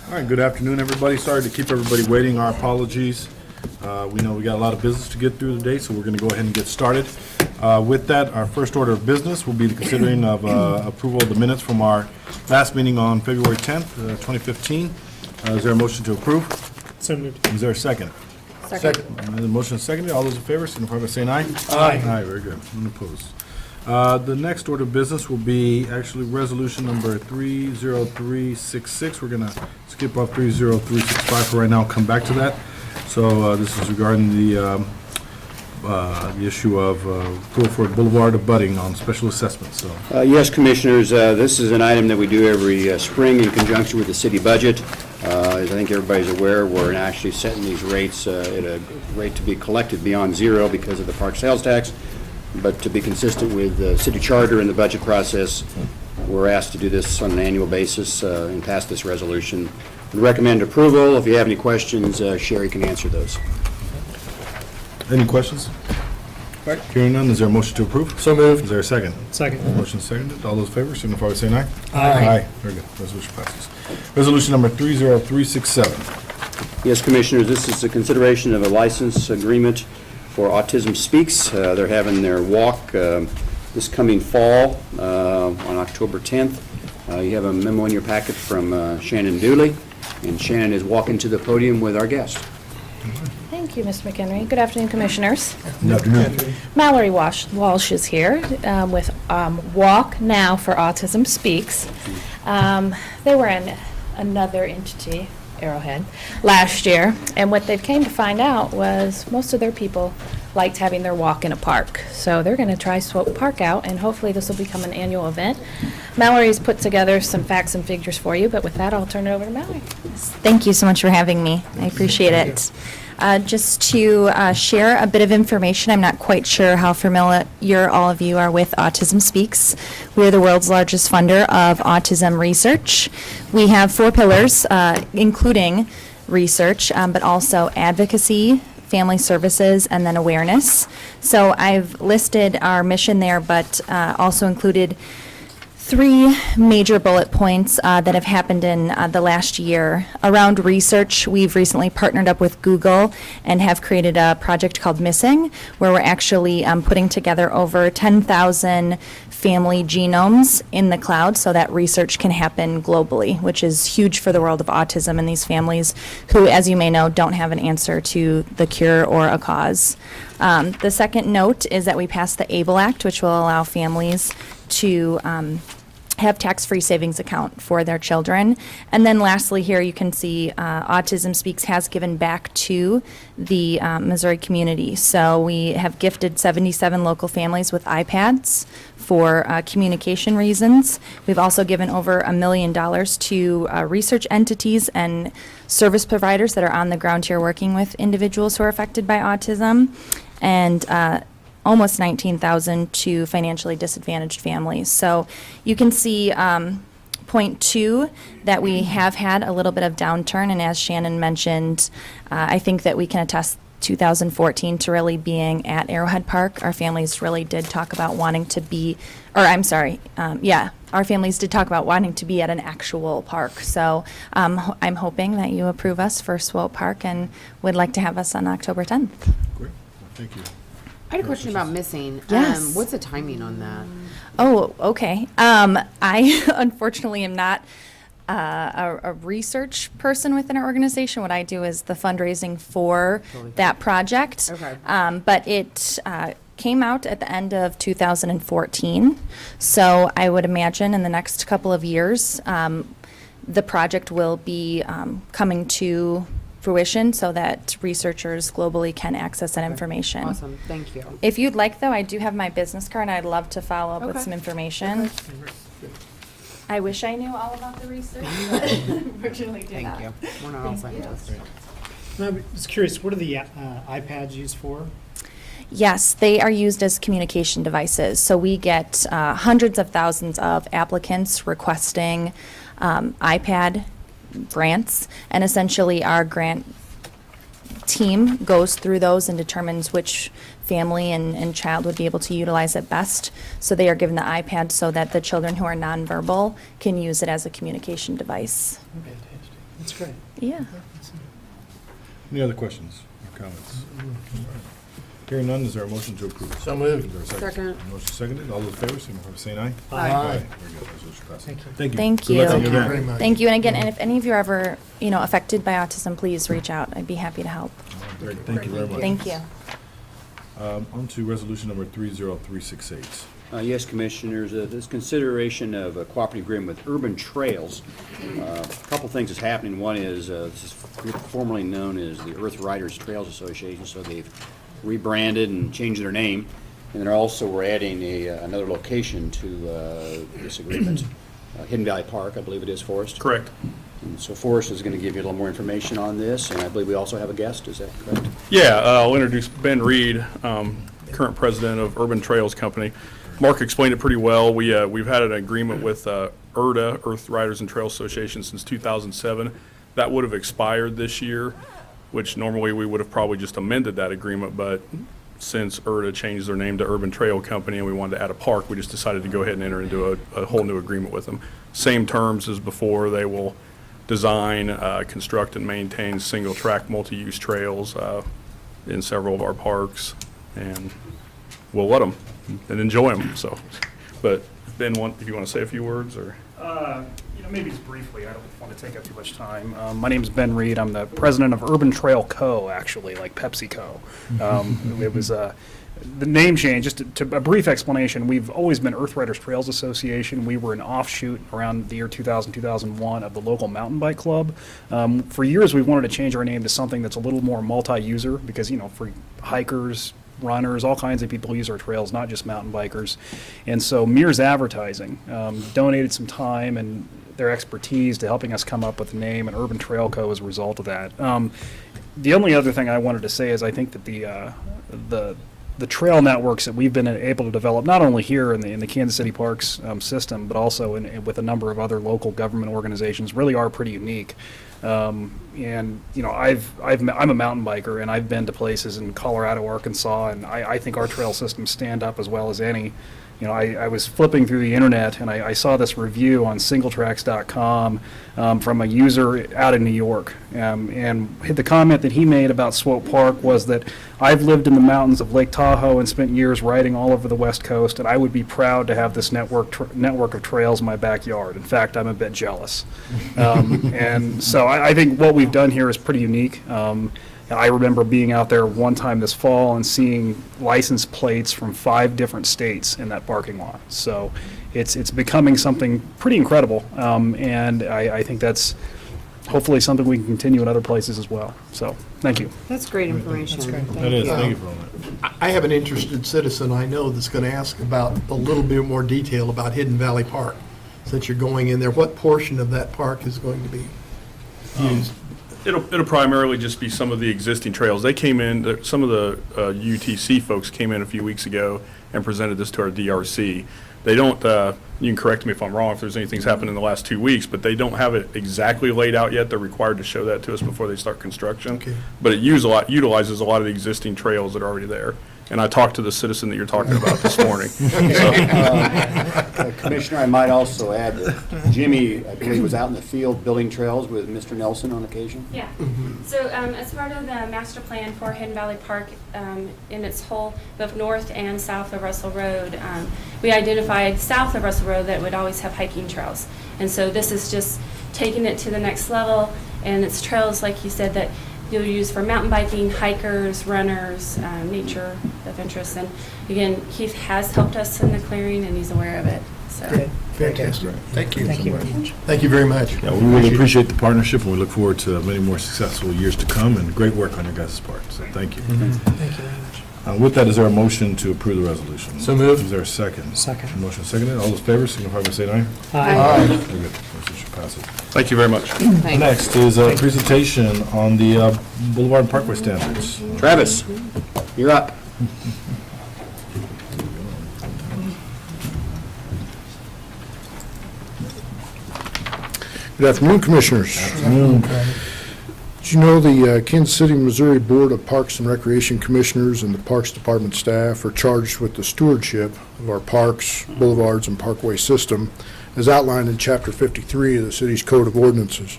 All right, good afternoon, everybody. Sorry to keep everybody waiting. Our apologies. We know we got a lot of business to get through today, so we're going to go ahead and get started. With that, our first order of business will be the considering of approval of the minutes from our last meeting on February 10th, 2015. Is there a motion to approve? So moved. Is there a second? Second. The motion is seconded. All those in favor, signify by saying aye. Aye. Aye, very good. Unopposed. The next order of business will be actually resolution number 30366. We're going to skip off 30365 for right now, come back to that. So this is regarding the issue of Guilford Boulevard abutting on special assessments. So Yes, Commissioners, this is an item that we do every spring in conjunction with the city budget. As I think everybody's aware, we're actually setting these rates at a rate to be collected beyond zero because of the park sales tax. But to be consistent with the city charter and the budget process, we're asked to do this on an annual basis and pass this resolution. We recommend approval. If you have any questions, Sherry can answer those. any questions? All right, hearing none, is there a motion to approve? So moved. Is there a second? Second. Motion seconded. All those in favor, signify by saying aye. Aye. Very good. Resolution passes. Resolution number 30367. Yes, Commissioners, this is the consideration of a license agreement for Autism Speaks. They're having their walk this coming fall on October 10th. You have a memo in your packet from Shannon Dooley, and Shannon is walking to the podium with our guest. Thank you, Mr. McHenry. Good afternoon, Commissioners. Good afternoon. Mallory Walsh is here with Walk Now for Autism Speaks. They were in another entity, Arrowhead, last year, and what they've came to find out was most of their people liked having their walk in a park. So they're going to try Swope Park out, and hopefully this will become an annual event. Mallory's put together some facts and figures for you, but with that, I'll turn it over to Mallory. Thank you so much for having me. I appreciate it. Just to share a bit of information, I'm not quite sure how familiar all of you are with Autism Speaks. We're the world's largest funder of autism research. We have 4 pillars, including research, but also advocacy, family services, and then awareness. So I've listed our mission there, but also included 3 major bullet points that have happened in the last year. Around research, we've recently partnered up with Google and have created a project called Missing, where we're actually putting together over 10,000 family genomes in the cloud so that research can happen globally, which is huge for the world of autism and these families who, as you may know, don't have an answer to the cure or a cause. The second note is that we passed the ABLE Act, which will allow families to have tax-free savings account for their children. And then lastly here you can see Autism Speaks has given back to the Missouri community. So we have gifted 77 local families with iPads for communication reasons. We've also given over $1 million to research entities and service providers that are on the ground here working with individuals who are affected by autism. And almost 19,000 to financially disadvantaged families. So you can see point 2 that we have had a little bit of downturn, and as Shannon mentioned, I think that we can attest 2014 to really being at Arrowhead Park. Our families really did talk about wanting to be, our families did talk about wanting to be at an actual park. So I'm hoping that you approve us for Swope Park and would like to have us on October 10th. Great. Thank you. I had a question about Missing. Yes. What's the timing on that? Oh, okay. I unfortunately am not a research person within our organization. What I do is the fundraising for that project. Okay. But it came out at the end of 2014. So I would imagine in the next couple of years, the project will be coming to fruition so that researchers globally can access that information. Awesome. Thank you. If you'd like, though, I do have my business card, and I'd love to follow up with Okay. some information. I wish I knew all about the research, but unfortunately do not. Thank you. We're not all scientists. I was curious, what are the iPads used for? Yes, they are used as communication devices. So we get hundreds of thousands of applicants requesting iPad grants, and essentially our grant team goes through those and determines which family and child would be able to utilize it best. So they are given the iPad so that the children who are nonverbal can use it as a communication device. Fantastic. That's great. Yeah. Any other questions or comments? Hearing none, is there a motion to approve? So moved. Is there a Second. Motion seconded. All those in favor, signify by saying aye. Aye. Very good. Resolution passes. Thank you. Thank you. Thank Good luck you. on your Thank you event. very much. Thank you. And again, and if any of you are ever, affected by autism, please reach out. I'd be happy to help. Great, thank you very much. Thank you. On to resolution number 30368. Yes, Commissioners, this consideration of a cooperative agreement with Urban Trails. A couple things is happening. One is, this is formerly known as the Earth Riders Trails Association, so they've rebranded and changed their name. And then also, we're adding another location to this agreement, Hidden Valley Park, I believe it is, Forrest. Correct. And so Forrest is going to give you a little more information on this, and I believe we also have a guest, is that correct? Yeah, I'll introduce Ben Reed, current president of Urban Trails Company. Mark explained it pretty well. We've had an agreement with ERDA, Earth Riders and Trails Association, since 2007. That would have expired this year, which normally we would have probably just amended that agreement, but since ERDA changed their name to Urban Trail Company and we wanted to add a park, we just decided to go ahead and enter into a whole new agreement with them. Same terms as before. They will design, construct, and maintain single-track multi-use trails in several of our parks, and we'll let them and enjoy them. So, but Ben, if you want to say a few words, or Maybe just briefly, I don't want to take up too much time. My name's Ben Reed. I'm the president of Urban Trail Co., actually, like PepsiCo. It was the name change, just to a brief explanation, we've always been Earth Riders Trails Association. We were an offshoot around the year 2000, 2001 of the local mountain bike club. For years, we've wanted to change our name to something that's a little more multi-user because, for hikers, runners, all kinds of people use our trails, not just mountain bikers. And so Mears Advertising donated some time and their expertise to helping us come up with a name, and Urban Trail Co. as a result of that. The only other thing I wanted to say is I think that the trail networks that we've been able to develop, not only here in the Kansas City Parks system, but also with a number of other local government organizations, really are pretty unique. I'm a mountain biker, and I've been to places in Colorado, Arkansas, and I think our trail systems stand up as well as any. I was flipping through the internet, and I saw this review on singletracks.com from a user out in New York. And the comment that he made about Swope Park was that I've lived in the mountains of Lake Tahoe and spent years riding all over the West Coast, and I would be proud to have this network of trails in my backyard. In fact, I'm a bit jealous. And so I think what we've done here is pretty unique. I remember being out there one time this fall and seeing license plates from 5 different states in that parking lot. So it's becoming something pretty incredible, and I think that's hopefully something we can continue in other places as well. So thank you. That's great information. That is, thank you for all that. I have an interested citizen I know that's going to ask about a little bit more detail about Hidden Valley Park. Since you're going in there, what portion of that park is going to be used? it'll primarily just be some of the existing trails. They came in, some of the UTC folks came in a few weeks ago and presented this to our DRC. They don't, you can correct me if I'm wrong, if there's anything's happened in the last 2 weeks, but they don't have it exactly laid out yet. They're required to show that to us before they start construction. Okay. But it utilizes a lot of the existing trails that are already there. And I talked to the citizen that you're talking about this morning. Commissioner, I might also add that Jimmy, I believe, was out in the field building trails with Mr. Nelson on occasion. Yeah. So as part of the master plan for Hidden Valley Park in its whole, both north and south of Russell Road, we identified south of Russell Road that would always have hiking trails. And so this is just taking it to the next level, and it's trails, like you said, that you'll use for mountain biking, hikers, runners, nature of interest. And again, Keith has helped us in the clearing, and he's aware of it. So. Good. Fantastic. Thank you. Thank you very much. Thank you very much. Yeah, we really appreciate the partnership, and we look forward to many more successful years to come, and great work on your guys' part, so thank you. Thank you very much. With that, is there a motion to approve the resolution? So moved. Is there a second? Second. Motion seconded. All those in favor, signify by saying aye. Aye. Very good. Resolution passes. Thank you very much. Thanks. Next is a presentation on the Boulevard and Parkway standards. Travis, you're up. Good afternoon, Commissioners. Did you know the Kansas City, Missouri Board of Parks and Recreation Commissioners and the Parks Department staff are charged with the stewardship of our parks, boulevards, and parkway system as outlined in Chapter 53 of the city's Code of Ordinances.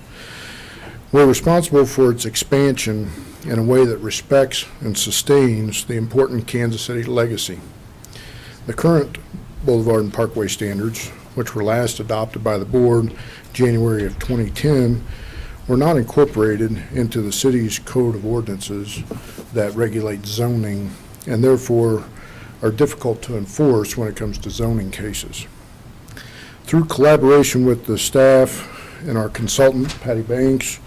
We're responsible for its expansion in a way that respects and sustains the important Kansas City legacy. The current Boulevard and Parkway standards, which were last adopted by the board January of 2010, were not incorporated into the city's code of ordinances that regulate zoning and therefore are difficult to enforce when it comes to zoning cases. Through collaboration with the staff and our consultant, Patty Banks,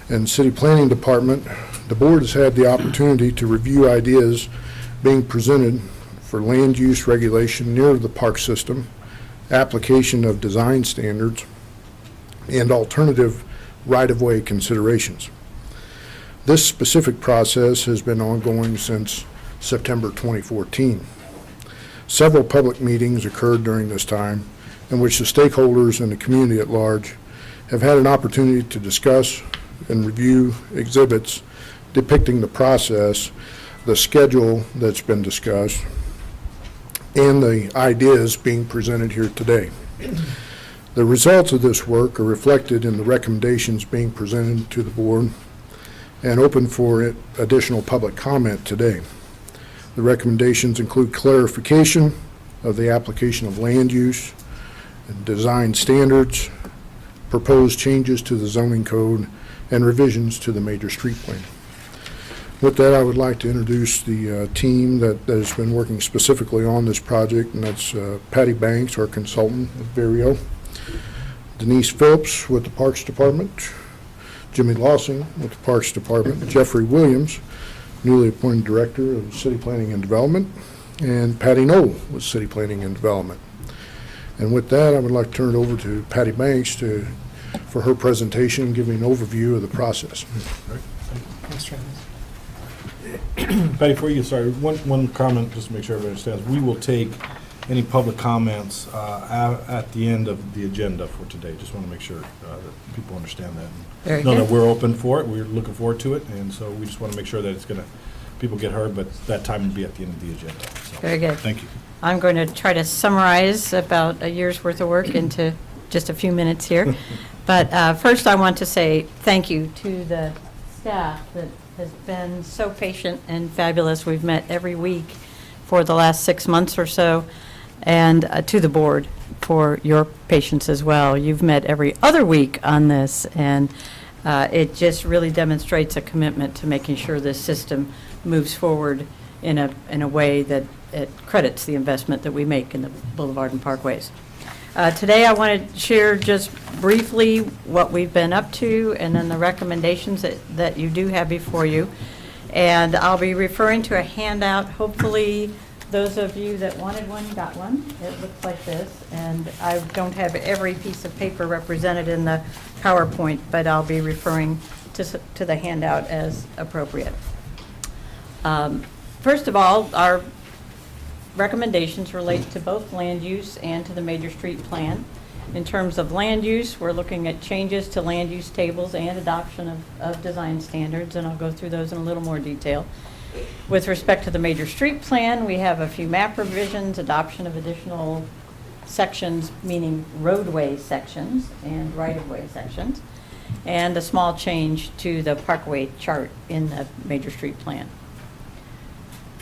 and City Planning Department, the board has had the opportunity to review ideas being presented for land use regulation near the park system, application of design standards, and alternative right-of-way considerations. This specific process has been ongoing since September 2014. Several public meetings occurred during this time in which the stakeholders and the community at large have had an opportunity to discuss and review exhibits depicting the process, the schedule that's been discussed, and the ideas being presented here today. The results of this work are reflected in the recommendations being presented to the board and open for additional public comment today. The recommendations include clarification of the application of land use and design standards, proposed changes to the zoning code, and revisions to the major street plan. With that, I would like to introduce the team that has been working specifically on this project, and that's Patty Banks, our consultant at Verio, Denise Phillips with the Parks Department, Jimmy Lawson with the Parks Department, Jeffrey Williams, newly appointed Director of City Planning and Development, and Patty Knoll with City Planning and Development. And with that, I would like to turn it over to Patty Banks for her presentation, giving an overview of the process. Thanks, Travis. Patty, before you get started, one comment, just to make sure everybody understands. We will take any public comments at the end of the agenda for today. Just want to make sure that people understand that. Very Know good. that we're open for it. We're looking forward to it, and so we just want to make sure that it's going to, people get heard, but that time will be at the end of the agenda. So, Very good. thank you. I'm going to try to summarize about a year's worth of work into just a few minutes here. But first, I want to say thank you to the staff that has been so patient and fabulous. We've met every week for the last 6 months or so, and to the board for your patience as well. You've met every other week on this, and it just really demonstrates a commitment to making sure this system moves forward in a way that it credits the investment that we make in the Boulevard and Parkways. Today, I want to share just briefly what we've been up to and then the recommendations that you do have before you. And I'll be referring to a handout. Hopefully, those of you that wanted one got one. It looks like this. And I don't have every piece of paper represented in the PowerPoint, but I'll be referring to the handout as appropriate. First of all, our recommendations relate to both land use and to the major street plan. In terms of land use, we're looking at changes to land use tables and adoption of design standards, and I'll go through those in a little more detail. With respect to the major street plan, we have a few map revisions, adoption of additional sections, meaning roadway sections and right-of-way sections, and a small change to the parkway chart in the major street plan.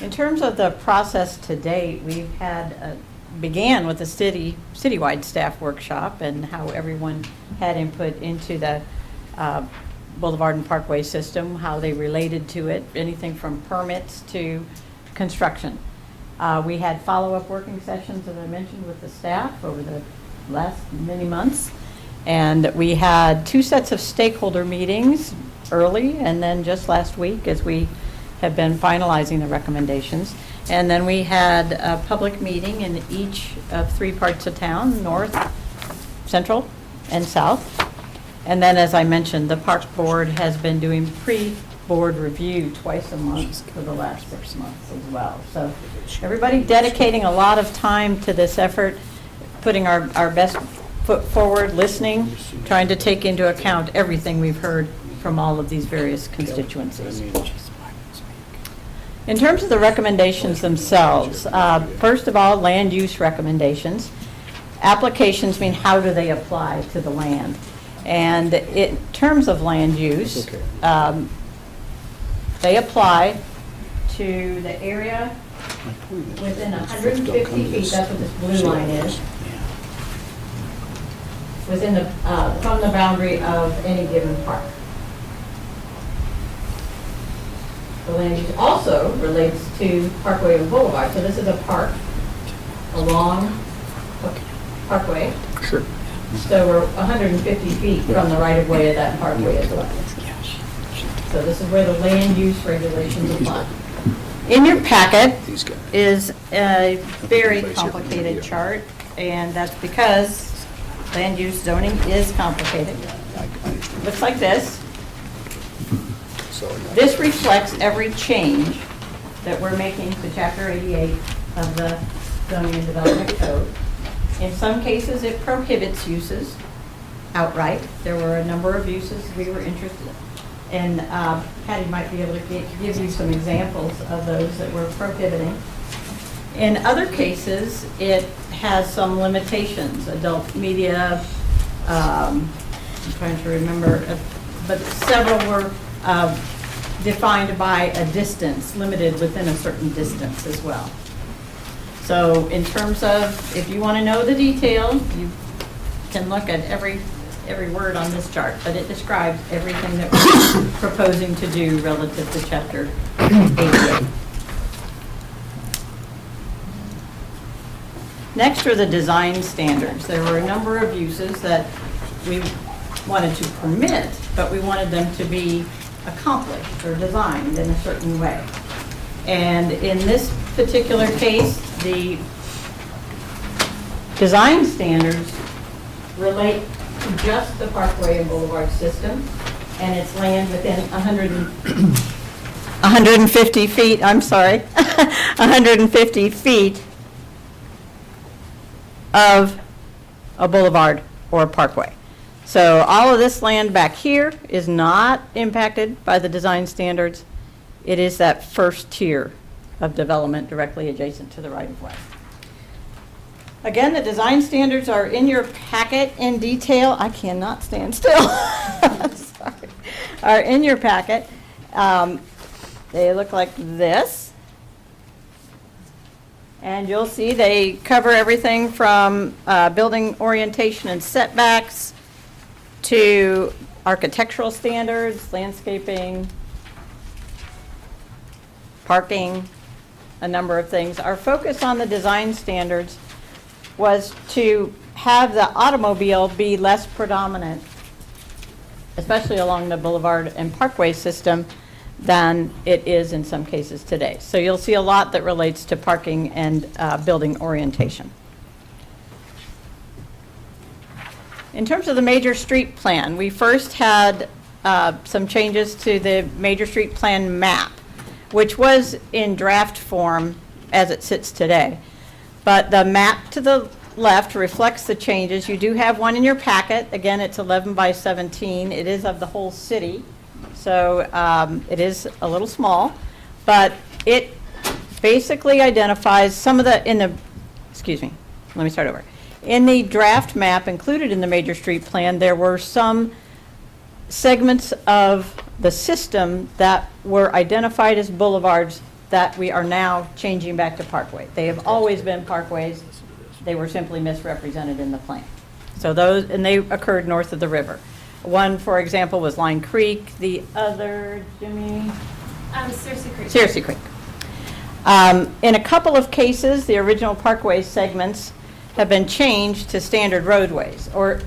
In terms of the process to date, we've had, began with a citywide staff workshop and how everyone had input into the Boulevard and Parkway system, how they related to it, anything from permits to construction. We had follow-up working sessions, as I mentioned, with the staff over the last many months. And we had 2 sets of stakeholder meetings early and then just last week as we have been finalizing the recommendations. And then we had a public meeting in each of 3 parts of town, north, central, and south. And then, as I mentioned, the Parks Board has been doing pre-board review twice a month for the last 6 months as well. So everybody dedicating a lot of time to this effort, putting our best foot forward, listening, trying to take into account everything we've heard from all of these various constituencies. In terms of the recommendations themselves, first of all, land use recommendations. Applications mean how do they apply to the land? And in terms of land use, they apply to the area within 150 feet, that's what this blue line is, within the, from the boundary of any given park. The land use also relates to Parkway and Boulevard, so this is a park along a Parkway. Sure. So we're 150 feet from the right-of-way of that parkway as well. So this is where the land use regulations apply. In your packet is a very complicated chart, and that's because land use zoning is complicated. Looks like this. This reflects every change that we're making to Chapter 88 of the Zoning and Development Code. In some cases, it prohibits uses outright. There were a number of uses we were interested in. And Patty might be able to give you some examples of those that we're prohibiting. In other cases, it has some limitations, adult media, I'm trying to remember, but several were defined by a distance, limited within a certain distance as well. So in terms of, if you want to know the details, you can look at every word on this chart, but it describes everything that we're proposing to do relative to Chapter 88. Next are the design standards. There were a number of uses that we wanted to permit, but we wanted them to be accomplished or designed in a certain way. And in this particular case, the design standards relate to just the Parkway and Boulevard system, and it's land within 150 feet, I'm sorry, 150 feet of a boulevard or a parkway. So all of this land back here is not impacted by the design standards. It is that first tier of development directly adjacent to the right-of-way. Again, the design standards are in your packet in detail. I cannot stand still. Sorry. Are in your packet. They look like this. And you'll see they cover everything from building orientation and setbacks to architectural standards, landscaping, parking, a number of things. Our focus on the design standards was to have the automobile be less predominant, especially along the Boulevard and Parkway system, than it is in some cases today. So you'll see a lot that relates to parking and building orientation. In terms of the major street plan, we first had some changes to the major street plan map, which was in draft form as it sits today. But the map to the left reflects the changes. You do have one in your packet. Again, it's 11 by 17. It is of the whole city, so it is a little small. But it basically identifies some of the, excuse me, let me start over. In the draft map included in the major street plan, there were some segments of the system that were identified as boulevards that we are now changing back to parkway. They have always been parkways. They were simply misrepresented in the plan. So those, and they occurred north of the river. One, for example, was Line Creek. The other, Jimmy? Searcy Creek. Searcy Creek. In a couple of cases, the original parkway segments have been changed to standard roadways or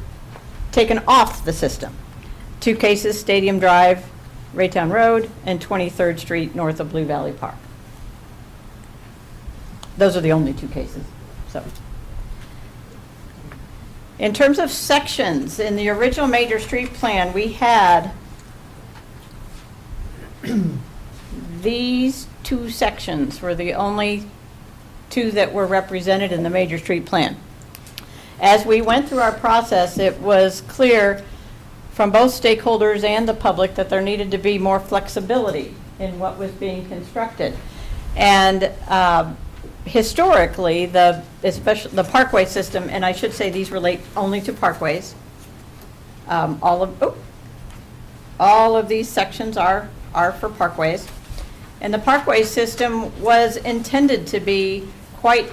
taken off the system. Two cases, Stadium Drive, Raytown Road, and 23rd Street north of Blue Valley Park. Those are the only two cases. So, in terms of sections, in the original major street plan, we had these two sections were the only two that were represented in the major street plan. As we went through our process, it was clear from both stakeholders and the public that there needed to be more flexibility in what was being constructed. And historically, especially the parkway system, and I should say these relate only to parkways, All of these sections are for parkways. And the parkway system was intended to be quite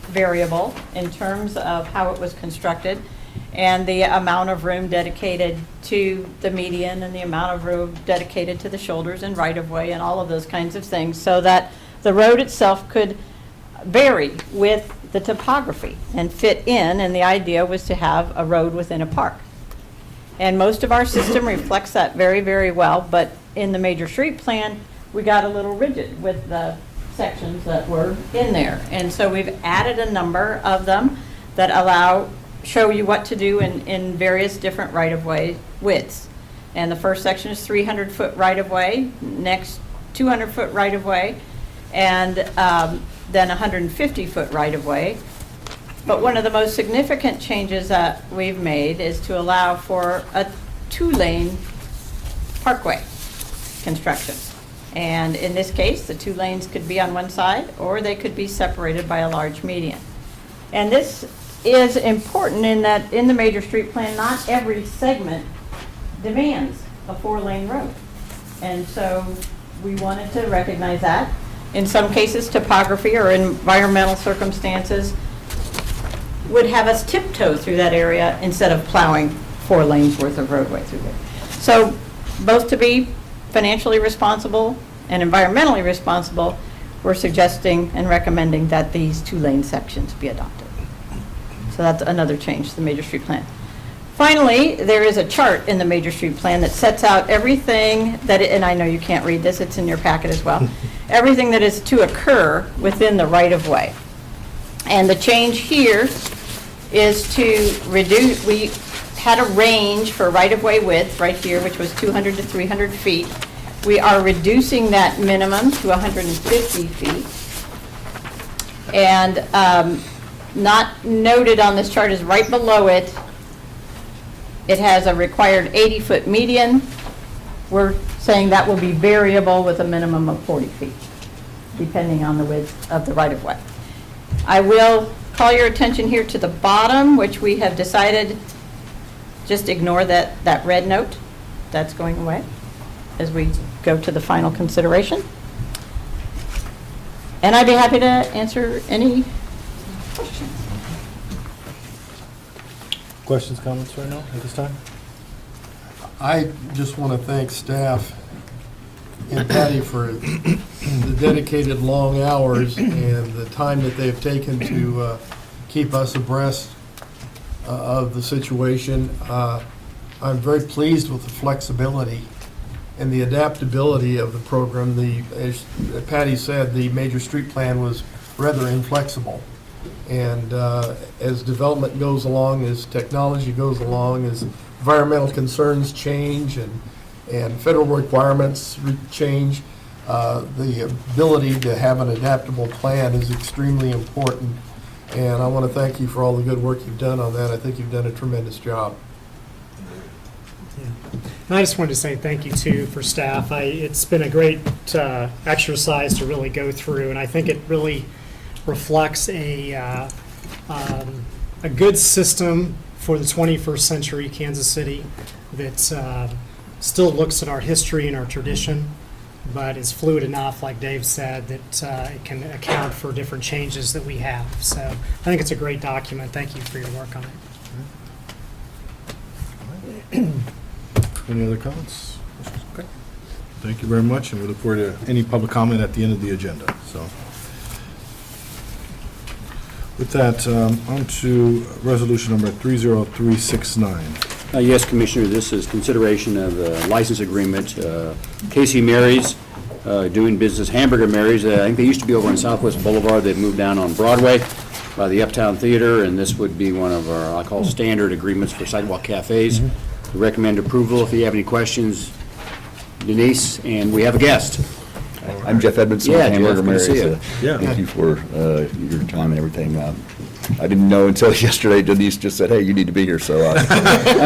variable in terms of how it was constructed and the amount of room dedicated to the median and the amount of room dedicated to the shoulders and right-of-way and all of those kinds of things, so that the road itself could vary with the topography and fit in, and the idea was to have a road within a park. And most of our system reflects that very, very well, but in the major street plan, we got a little rigid with the sections that were in there. And so we've added a number of them that show you what to do in various different right-of-way widths. And the first section is 300-foot right-of-way, next 200-foot right-of-way, and then 150-foot right-of-way. But one of the most significant changes that we've made is to allow for a 2-lane parkway construction. And in this case, the 2 lanes could be on one side, or they could be separated by a large median. And this is important in that in the major street plan, not every segment demands a 4-lane road. And so we wanted to recognize that. In some cases, topography or environmental circumstances would have us tiptoe through that area instead of plowing 4 lanes worth of roadway through there. So both to be financially responsible and environmentally responsible, we're suggesting and recommending that these 2-lane sections be adopted. So that's another change to the major street plan. Finally, there is a chart in the major street plan that sets out everything that, and I know you can't read this, it's in your packet as well, everything that is to occur within the right-of-way. And the change here is to reduce, we had a range for right-of-way width right here, which was 200 to 300 feet. We are reducing that minimum to 150 feet. And not noted on this chart is right below it. It has a required 80-foot median. We're saying that will be variable with a minimum of 40 feet, depending on the width of the right-of-way. I will call your attention here to the bottom, which we have decided, just ignore that red note. That's going away as we go to the final consideration. And I'd be happy to answer any questions. Questions, comments right now at this time? I just want to thank staff and Patty for the dedicated long hours and the time that they've taken to keep us abreast of the situation. I'm very pleased with the flexibility and the adaptability of the program. As Patty said, the major street plan was rather inflexible. And as development goes along, as technology goes along, as environmental concerns change and federal requirements change, the ability to have an adaptable plan is extremely important. And I want to thank you for all the good work you've done on that. I think you've done a tremendous job. And I just wanted to say thank you, too, for staff. It's been a great exercise to really go through, and I think it really reflects a good system for the 21st century Kansas City that still looks at our history and our tradition, but is fluid enough, like Dave said, that it can account for different changes that we have. So I think it's a great document. Thank you for your work on it. Any other comments? Okay. Thank you very much, and we look forward to any public comment at the end of the agenda. So, with that, on to resolution number 30369. Yes, Commissioner, this is consideration of a license agreement. Casey Mary's, doing business Hamburger Mary's. I think they used to be over on Southwest Boulevard. They've moved down on Broadway by the Uptown Theater, and this would be one of our, I call standard agreements for sidewalk cafes. We recommend approval. If you have any questions, Denise, and we have a guest. I'm Jeff Edmondson Yeah, with Hamburger Jeff, good to see Mary's. you. Yeah. Thank you for your time and everything. I didn't know until yesterday Denise just said, hey, you need to be here, so I'm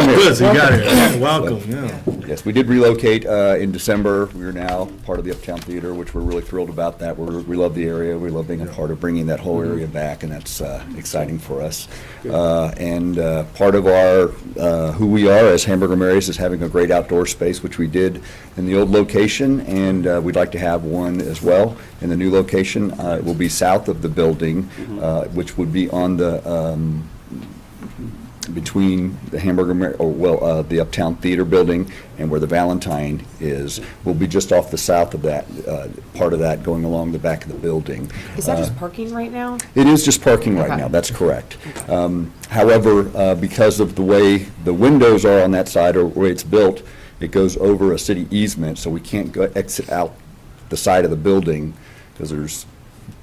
here. Good, so you got it. Welcome, yeah. Yes, we did relocate in December. We are now part of the Uptown Theater, which we're really thrilled about that. We love the area. We love being a part of bringing that whole area back, and that's exciting for us. And part of our, who we are as Hamburger Mary's is having a great outdoor space, which we did in the old location, and we'd like to have one as well in the new location. It will be south of the building, which would be on the between the the Uptown Theater building and where the Valentine is, will be just off the south of that, part of that going along the back of the building. Is that just parking right now? It is just parking right Okay. now, that's correct. However, because of the way the windows are on that side or where it's built, it goes over a city easement, so we can't exit out the side of the building because there's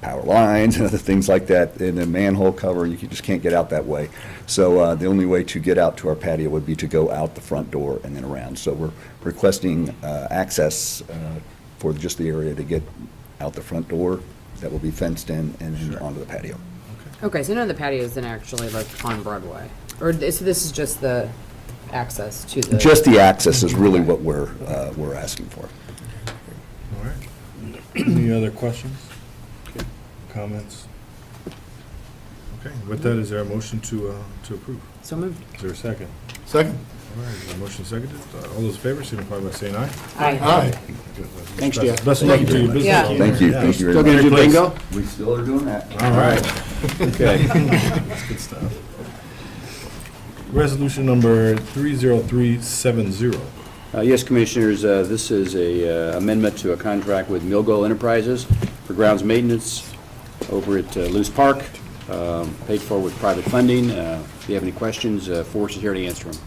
power lines and other things like that, and a manhole cover, you just can't get out that way. So the only way to get out to our patio would be to go out the front door and then around. So we're requesting access for just the area to get out the front door that will be fenced in and then onto the patio. Okay, so none of the patios then actually like on Broadway? Or so this is just the access to the? Just the access is really what we're asking for. All right. Any other questions? Comments? Okay, with that, is there a motion to approve? So moved. Is there a second? Second? All right, is there a motion seconded? All those in favor signify by saying aye. Aye. Thanks, Jeff. Best of luck to your business. Yeah. Thank you, Yeah. thank you Still very gonna much. do bingo? We still are doing that. All right. Okay. That's good stuff. Resolution number 30370. Yes, Commissioners, this is a amendment to a contract with Milgo Enterprises for grounds maintenance over at Luce Park, paid for with private funding. If you have any questions, Forrest is here to answer them.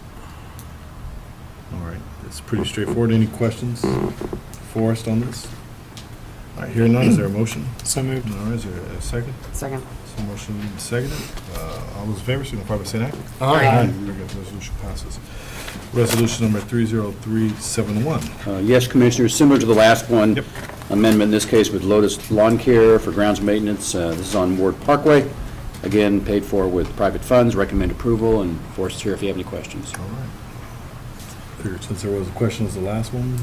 All right, it's pretty straightforward. Any questions, Forrest, on this? All right, hearing none, is there a motion? So moved. All right, is there a second? Second. So motion seconded. All those in favor signify by saying aye. Aye. Very good, resolution passes. Resolution number 30371. Yes, Commissioners, similar to the last one, Yep. amendment in this case with Lotus Lawn Care for grounds maintenance. This is on Ward Parkway. Again, paid for with private funds, recommend approval, and Forrest is here if you have any questions. All right. Figured since there was a question as the last one,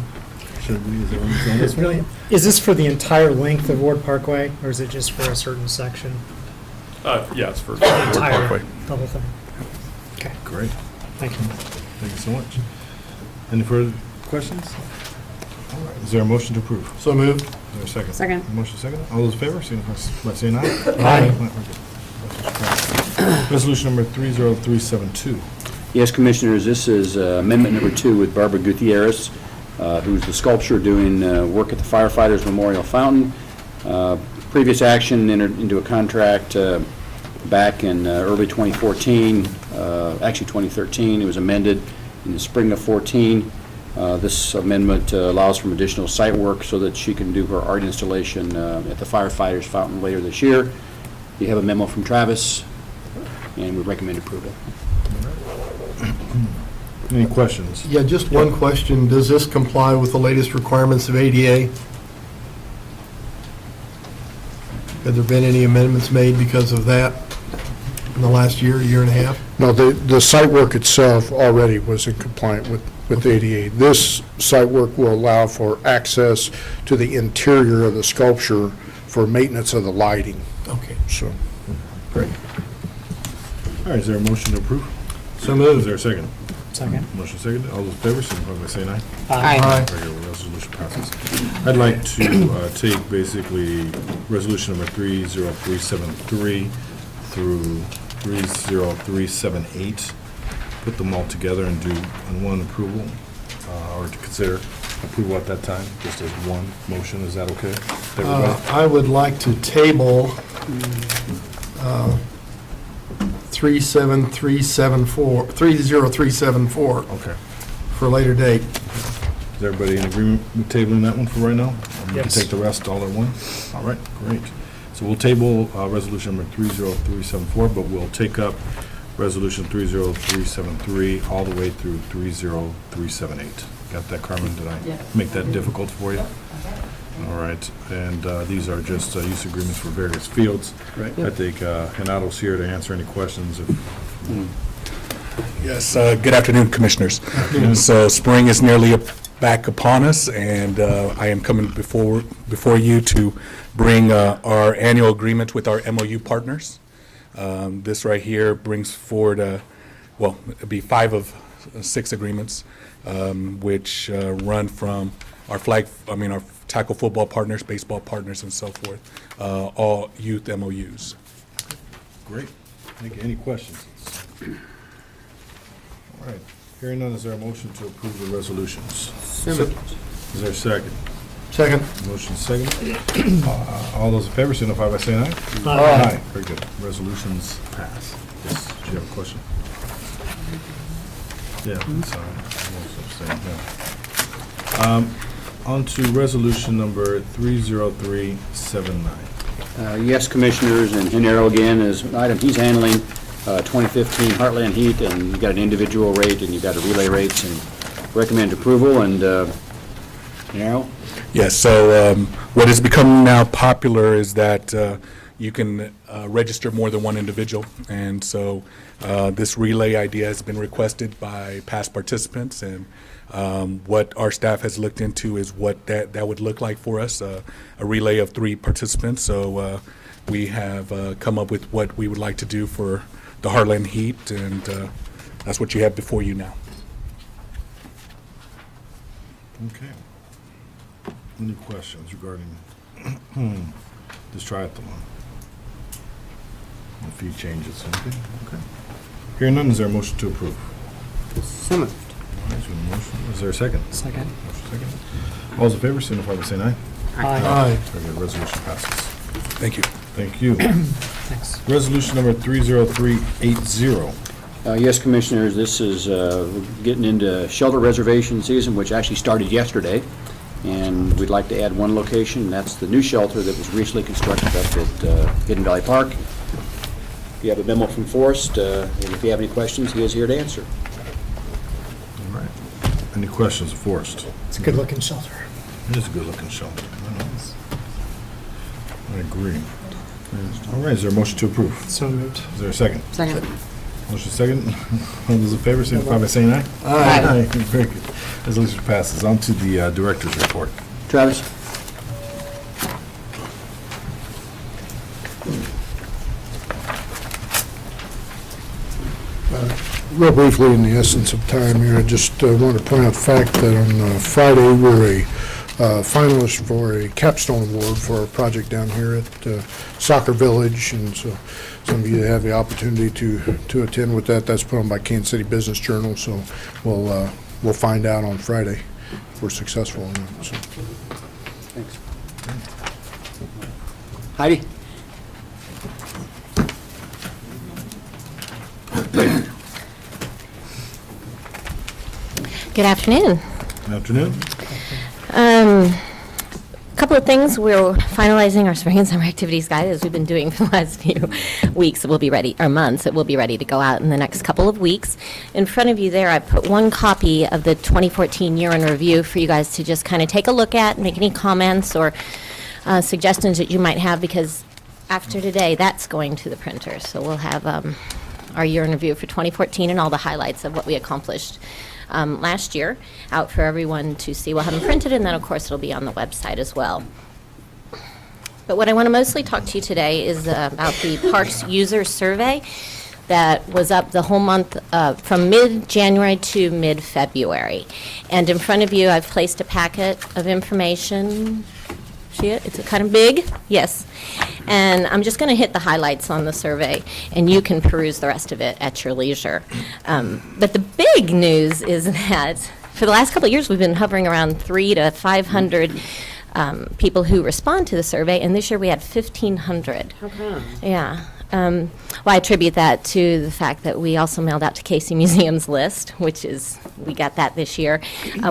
should we, is there one on this one? Is this for the entire length of Ward Parkway, or is it just for a certain section? Yeah, it's for Ward Entire, Parkway. the whole thing? Okay, Great, thank you. thank you so much. Any further questions? All right, is there a motion to approve? So moved. Is there a second? Second. Motion second. All those in favor, signify by saying aye. Aye. Resolution number 30372. Yes, Commissioners, this is amendment number 2 with Barbara Gutierrez, who's the sculptor doing work at the Firefighters Memorial Fountain. Previous action entered into a contract back in early 2014, actually 2013. It was amended in the spring of 14. This amendment allows for additional site work so that she can do her art installation at the Firefighters Fountain later this year. You have a memo from Travis, and we recommend approval. Any questions? Yeah, just one question. Does this comply with the latest requirements of ADA? Have there been any amendments made because of that in the last year and a half? No, the site work itself already was in compliant with ADA. This site work will allow for access to the interior of the sculpture for maintenance of the lighting, Okay. so. Great. All right, is there a motion to approve? So moved. Is there a second? Second. Motion seconded. All those in favor, signify by saying aye. Aye. Very good, resolution passes. I'd like to take basically resolution number 30373 through 30378, put them all together and do in one approval, or to consider approval at that time, just as one motion. Is that okay? with everybody? I would like to table 30374 Okay. for a later date. Is everybody in agreement with tabling that one for right now? And we can Yes. take the rest all at one? All right, great. So we'll table resolution number 30374, but we'll take up resolution 30373 all the way through 30378. Got that, Carmen? Did I make that difficult for you? All right, and these are just use agreements for various fields. Right. I think Henato's here to answer any questions if Yes, good afternoon, Commissioners. So spring is nearly back upon us, and I am coming before you to bring our annual agreement with our MOU partners. This right here brings forward, well, it'll be 5 of 6 agreements, which run from our our tackle football partners, baseball partners, and so forth, all youth MOUs. Great. Thank you. Any questions? All right. Hearing none, is there a motion to approve the resolutions? So moved. Is there a second? Second. Motion second. All those in favor signify by saying aye. Aye. Very good. Resolutions pass. Yes, do you have a question? Yeah, sorry. On to resolution number 30379. Yes, Commissioners, and Gennaro again is an item he's handling, 2015 Heartland Heat, and you've got an individual rate and you've got a relay rates, and recommend approval, and Gennaro? Yes, so what has become now popular is that you can register more than one individual, and so this relay idea has been requested by past participants, and what our staff has looked into is what that would look like for us, a relay of 3 participants. So we have come up with what we would like to do for the Heartland Heat, and that's what you have before you now. Okay. Any questions regarding this triathlon? The fee changes, okay? Okay. Hearing none, is there a motion to approve? So moved. All right, so a motion, is there a second? Second. Motion second. All those in favor signify by saying aye. Aye. Very good, resolution passes. Thank you. Thank you. Thanks. Resolution number 30380. Yes, Commissioners, this is getting into shelter reservation season, which actually started yesterday, and we'd like to add one location, and that's the new shelter that was recently constructed up at Hidden Valley Park. You have a memo from Forrest, and if you have any questions, he is here to answer. All right. Any questions, Forrest? It's a good-looking shelter. It is a good-looking shelter. I agree. All right, is there a motion to approve? So moved. Is there a second? Second. Motion second. All those in favor, signify by saying aye. Aye. Very good. Resolution passes. On to the director's report. Travis? Real briefly, in the essence of time here, I just want to point out the fact that on Friday, we're a finalist for a capstone award for our project down here at Soccer Village, and so some of you have the opportunity to attend with that. That's put on by Kansas City Business Journal, so we'll find out on Friday if we're successful or not. So. Thanks. Heidi? Good afternoon. Good afternoon. Couple of things. We're finalizing our spring and summer activities guide, as we've been doing for the last few weeks. It will be ready, or months. It will be ready to go out in the next couple of weeks. In front of you there, I put one copy of the 2014 year in review for you guys to just kind of take a look at, make any comments or suggestions that you might have, because after today, that's going to the printer. So we'll have our year in review for 2014 and all the highlights of what we accomplished last year out for everyone to see. We'll have them printed, and then, of course, it'll be on the website as well. But what I want to mostly talk to you today is about the Parks User Survey that was up the whole month from mid-January to mid-February. And in front of you, I've placed a packet of information. See it? It's kind of big. Yes. And I'm just going to hit the highlights on the survey, and you can peruse the rest of it at your leisure. But the big news is that for the last couple of years, we've been hovering around 300 to 500 people who respond to the survey, and this year we had 1,500. How come? Yeah. Well, I attribute that to the fact that we also mailed out to Casey Museum's list, which is, we got that this year.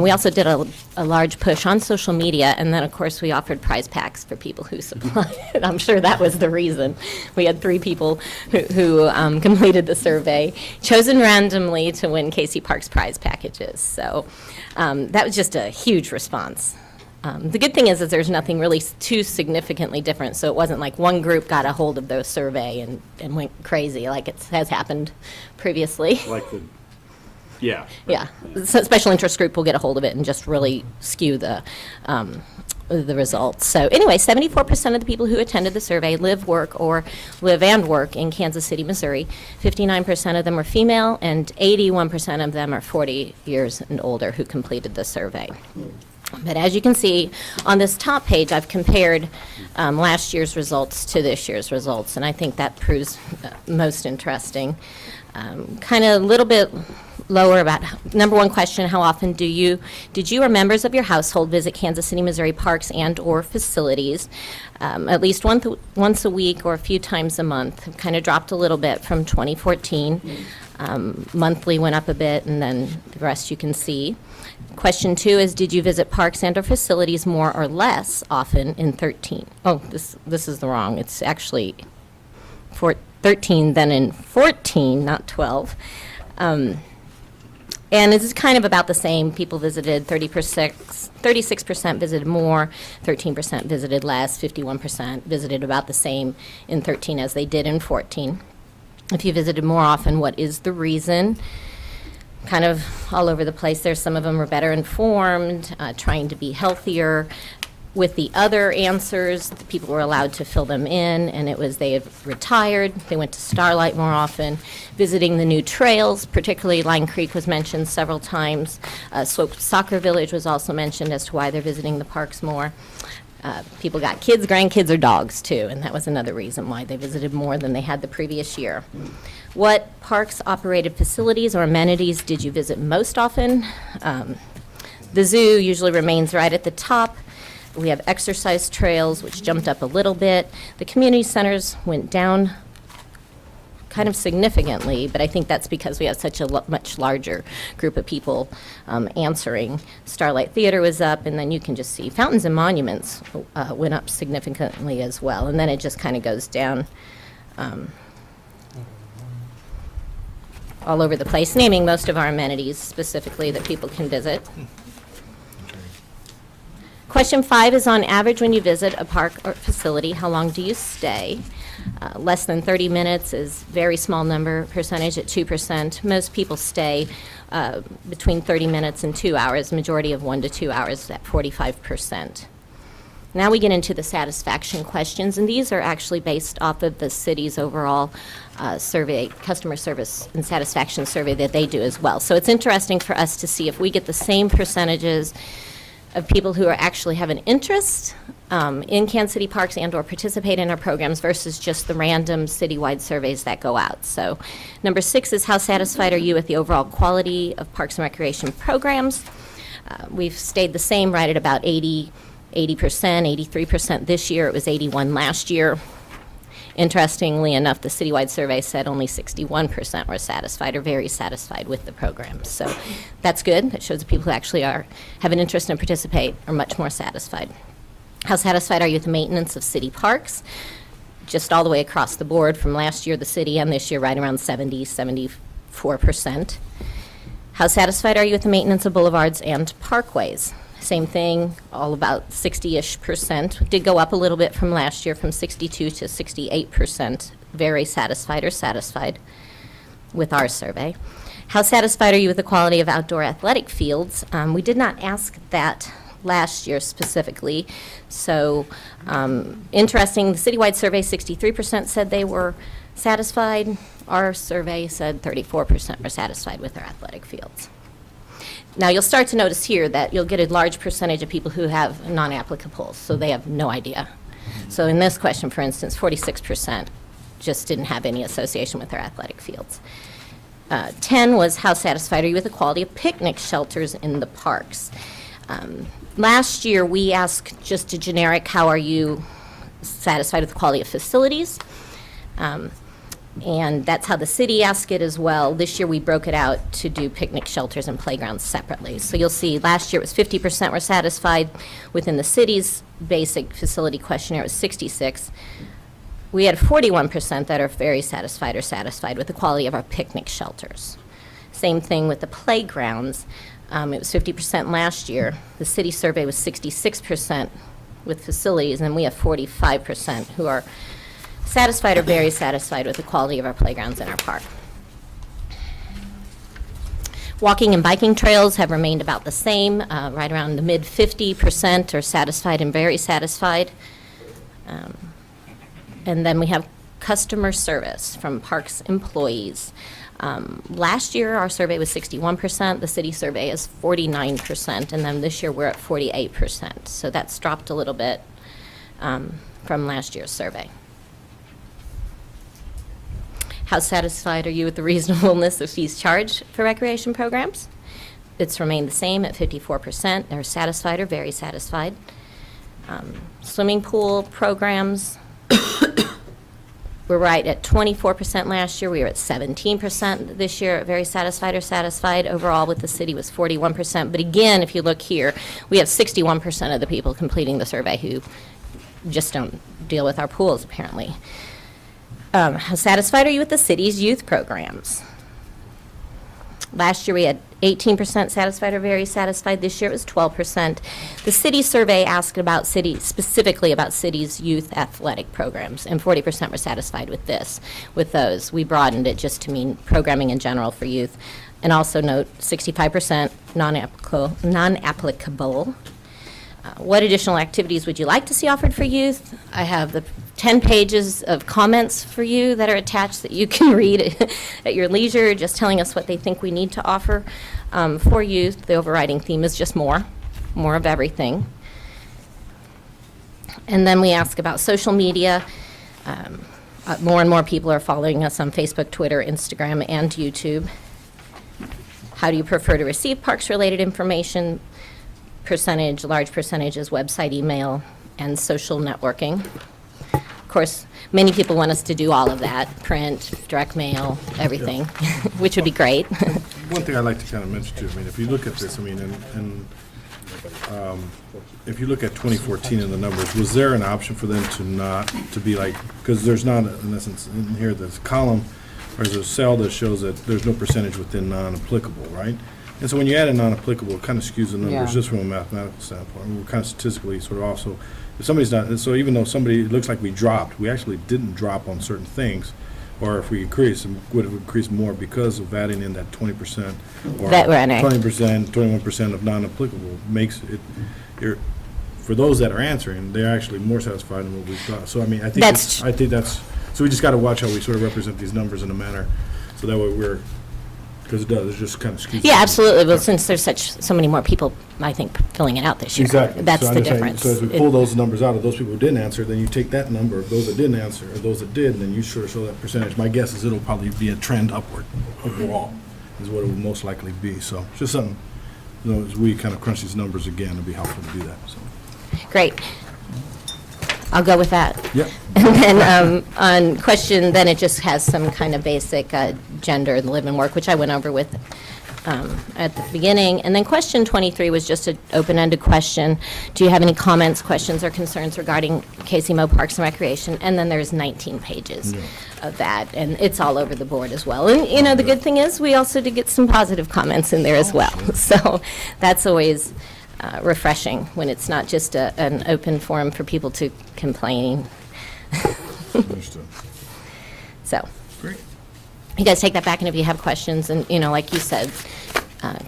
We also did a large push on social media, and then, of course, we offered prize packs for people who supplied it. I'm sure that was the reason. We had 3 people who completed the survey, chosen randomly to win Casey Parks prize packages. So that was just a huge response. The good thing is there's nothing really too significantly different, so it wasn't like one group got a hold of the survey and went crazy like it has happened previously. Like the, yeah. Yeah, so special interest group will get a hold of it and just really skew the results. So anyway, 74% of the people who attended the survey live and work in Kansas City, Missouri. 59% of them are female, and 81% of them are 40 years and older who completed the survey. But as you can see, on this top page, I've compared last year's results to this year's results, and I think that proves most interesting. Kind of a little bit lower about number one question: how often did you or members of your household visit Kansas City, Missouri parks and or facilities? At least once a week or a few times a month. Kind of dropped a little bit from 2014. Monthly went up a bit, and then the rest you can see. Question 2 is, did you visit parks and or facilities more or less often in 13? Oh, this is the wrong. It's actually 13 than in 14, not 12. And it's kind of about the same. People visited 36% visited more, 13% visited less, 51% visited about the same in 13 as they did in 14. If you visited more often, what is the reason? Kind of all over the place there. Some of them were better informed, trying to be healthier. With the other answers, the people were allowed to fill them in, and it was they had retired, they went to Starlight more often, visiting the new trails, particularly Line Creek was mentioned several times. Slope Soccer Village was also mentioned as to why they're visiting the parks more. People got kids, grandkids, or dogs, too, and that was another reason why they visited more than they had the previous year. What parks-operated facilities or amenities did you visit most often? The zoo usually remains right at the top. We have exercise trails, which jumped up a little bit. The community centers went down kind of significantly, but I think that's because we have such a much larger group of people answering. Starlight Theater was up, and then you can just see fountains and monuments went up significantly as well, and then it just kind of goes down all over the place, naming most of our amenities specifically that people can visit. Question 5 is, on average, when you visit a park or facility, how long do you stay? Less than 30 minutes is very small percentage at 2%. Most people stay between 30 minutes and 2 hours, majority of 1 to 2 hours at 45%. Now we get into the satisfaction questions, and these are actually based off of the city's overall survey, customer service and satisfaction survey that they do as well. So it's interesting for us to see if we get the same percentages of people who actually have an interest in Kansas City Parks and or participate in our programs versus just the random citywide surveys that go out. So number 6 is, how satisfied are you with the overall quality of parks and recreation programs? We've stayed the same, right at about 80%, 83% this year. It was 81 last year. Interestingly enough, the citywide survey said only 61% were satisfied or very satisfied with the program. So that's good. That shows the people who actually have an interest and participate are much more satisfied. How satisfied are you with the maintenance of city parks? Just all the way across the board from last year, the city, and this year, right around 74%. How satisfied are you with the maintenance of boulevards and parkways? Same thing, all about 60-ish%. Did go up a little bit from last year, from 62 to 68%. Very satisfied or satisfied with our survey. How satisfied are you with the quality of outdoor athletic fields? We did not ask that last year specifically. So interesting, the citywide survey, 63% said they were satisfied. Our survey said 34% were satisfied with their athletic fields. Now, you'll start to notice here that you'll get a large percentage of people who have non-applicable, so they have no idea. So in this question, for instance, 46% just didn't have any association with their athletic fields. 10 was, how satisfied are you with the quality of picnic shelters in the parks? Last year, we asked just a generic, how are you satisfied with the quality of facilities? And that's how the city asked it as well. This year, we broke it out to do picnic shelters and playgrounds separately. So you'll see last year it was 50% were satisfied. Within the city's basic facility questionnaire, it was 66. We had 41% that are very satisfied or satisfied with the quality of our picnic shelters. Same thing with the playgrounds. It was 50% last year. The city survey was 66% with facilities, and we have 45% who are satisfied or very satisfied with the quality of our playgrounds in our park. Walking and biking trails have remained about the same, right around the mid 50% are satisfied and very satisfied. And then we have customer service from parks employees. Last year, our survey was 61%, the city survey is 49%, and then this year we're at 48%. So that's dropped a little bit from last year's survey. How satisfied are you with the reasonableness of fees charged for recreation programs? It's remained the same at 54%. They're satisfied or very satisfied. Swimming pool programs, we're right at 24% last year. We were at 17% this year, very satisfied or satisfied. Overall with the city was 41%. But again, if you look here, we have 61% of the people completing the survey who just don't deal with our pools, apparently. How satisfied are you with the city's youth programs? Last year we had 18% satisfied or very satisfied. This year it was 12%. The city survey asked about specifically about city's youth athletic programs, and 40% were satisfied with those. We broadened it just to mean programming in general for youth. And also note 65% non-applicable. What additional activities would you like to see offered for youth? I have the 10 pages of comments for you that are attached that you can read at your leisure, just telling us what they think we need to offer for youth. The overriding theme is just more of everything. And then we ask about social media. More and more people are following us on Facebook, Twitter, Instagram, and YouTube. How do you prefer to receive parks-related information? Percentage, large percentages, website, email, and social networking. Of course, many people want us to do all of that, print, direct mail, everything, which would be great. One thing I'd like to kind of mention too, I mean, if you look at this, I mean, if you look at 2014 and the numbers, was there an option for them to be like, because there's not, in essence, in here, there's a column, or there's a cell that shows that there's no percentage within non-applicable, right? And so when you add a non-applicable, it kind of skews the numbers Yeah. just from a mathematical standpoint. We're kind of statistically sort of also, if somebody's not, so even though somebody, it looks like we dropped, we actually didn't drop on certain things. Or if we increase, it would have increased more because of adding in that 20% or That we're in it. 20%, 21% of non-applicable makes it, for those that are answering, they're actually more satisfied than what we thought. So I mean, I think that's, so we just got to watch how we sort of represent these numbers in a manner, so that way we're, because it does, it just kind of skews. Yeah, absolutely. Well, since there's so many more people, I think, filling it out this year. Exactly. That's So I'm the just saying, difference. So as we pull those numbers out of those people who didn't answer, then you take that number of those that didn't answer, or those that did, and then you sort of show that percentage. My guess is it'll probably be a trend upward overall, is what it will most likely be. So it's just something, you know, as we kind of crunch these numbers again, it'd be helpful to do that, so. Great. I'll go with that. Yep. And then on question, then it just has some kind of basic gender, live and work, which I went over with at the beginning. And then question 23 was just an open-ended question. Do you have any comments, questions, or concerns regarding KCMO Parks and Recreation? And then there's 19 pages of that, and it's all over the board as well. And, you know, the good thing is we also did get some positive comments in there as well. So that's always refreshing when it's not just an open forum for people to complain. Understood. So. Great. You guys take that back, and if you have questions, and, you know, like you said,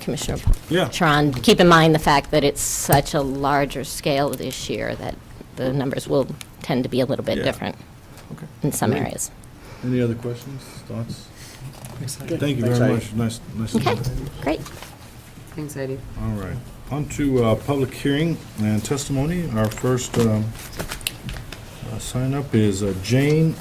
Commissioner Tron, keep in mind the fact that it's such a larger scale this year that the numbers will tend to be a little bit different in some Great. areas. Any other questions, thoughts? Good. Thank you Thanks, very Heidi. much. Nice to Okay, meet you. great. Thanks, Heidi. All right. On to public hearing and testimony. Our first sign up is Jane,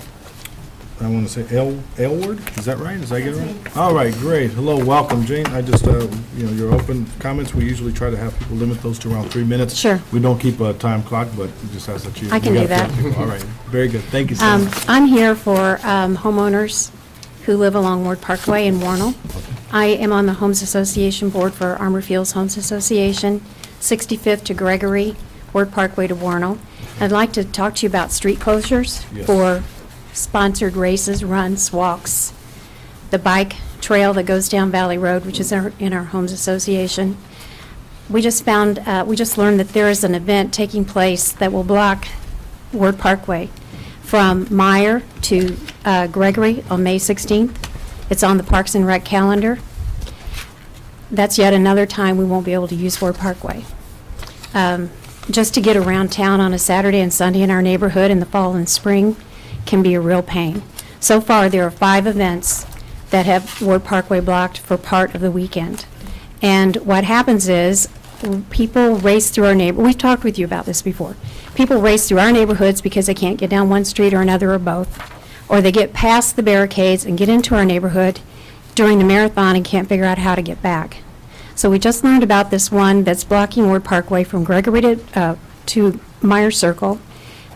I want to say Aylward, is that right? Did I get it right? All right, great. Hello, welcome, Jane. I just, you know, your open comments, we usually try to have people limit those to around 3 minutes. Sure. We don't keep a time clock, but we just ask that you. I can we do gotta that. keep people. All right, very good. Thank you so much. I'm here for homeowners who live along Ward Parkway in Warnell. I am on the Homes Association Board for Armor Fields Homes Association, 65th to Gregory, Ward Parkway to Warnell. I'd like to talk to you about street closures Yes. for sponsored races, runs, walks, the bike trail that goes down Valley Road, which is in our Homes Association, we just found, we just learned that there is an event taking place that will block Ward Parkway from Meyer to Gregory on May 16th. It's on the Parks and Rec calendar. That's yet another time we won't be able to use Ward Parkway. Just to get around town on a Saturday and Sunday in our neighborhood in the fall and spring can be a real pain. So far, there are 5 events that have Ward Parkway blocked for part of the weekend. And what happens is, people race through our we've talked with you about this before. People race through our neighborhoods because they can't get down one street or another or both, or they get past the barricades and get into our neighborhood during the marathon and can't figure out how to get back. So we just learned about this one that's blocking Ward Parkway from Gregory to Meyer Circle.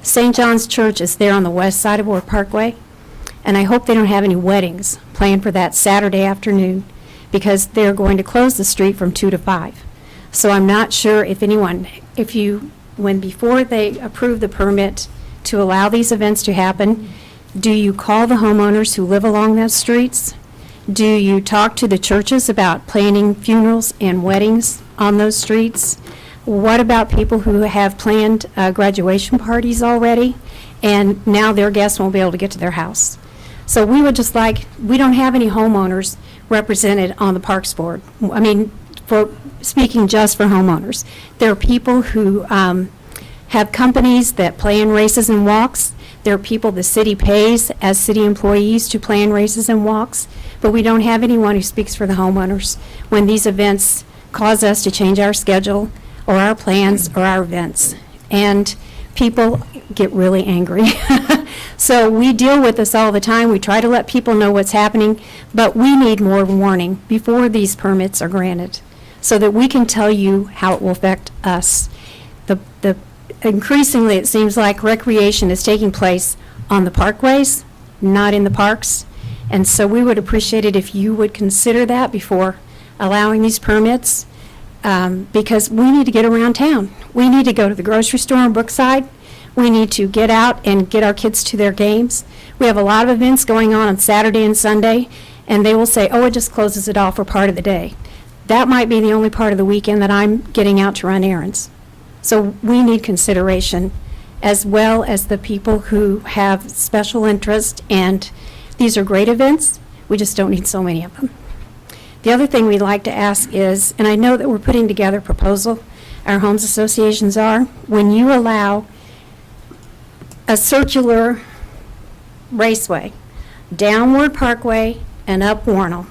St. John's Church is there on the west side of Ward Parkway, and I hope they don't have any weddings planned for that Saturday afternoon, because they're going to close the street from 2 to 5. So I'm not sure if when before they approve the permit to allow these events to happen, do you call the homeowners who live along those streets? Do you talk to the churches about planning funerals and weddings on those streets? What about people who have planned graduation parties already, and now their guests won't be able to get to their house? So we would just we don't have any homeowners represented on the Parks Board. I mean, for speaking just for homeowners. There are people who have companies that plan races and walks. There are people the city pays as city employees to plan races and walks, but we don't have anyone who speaks for the homeowners when these events cause us to change our schedule or our plans or our events. And people get really angry. So we deal with this all the time. We try to let people know what's happening, but we need more warning before these permits are granted so that we can tell you how it will affect us. Increasingly, it seems like recreation is taking place on the parkways, not in the parks. And so we would appreciate it if you would consider that before allowing these permits, because we need to get around town. We need to go to the grocery store in Brookside. We need to get out and get our kids to their games. We have a lot of events going on Saturday and Sunday, and they will say, oh, it just closes it off for part of the day. That might be the only part of the weekend that I'm getting out to run errands. So we need consideration, as well as the people who have special interest, and these are great events, we just don't need so many of them. The other thing we'd like to ask is, and I know that we're putting together a proposal, our homes associations are, when you allow a circular raceway down Ward Parkway and up Warnell,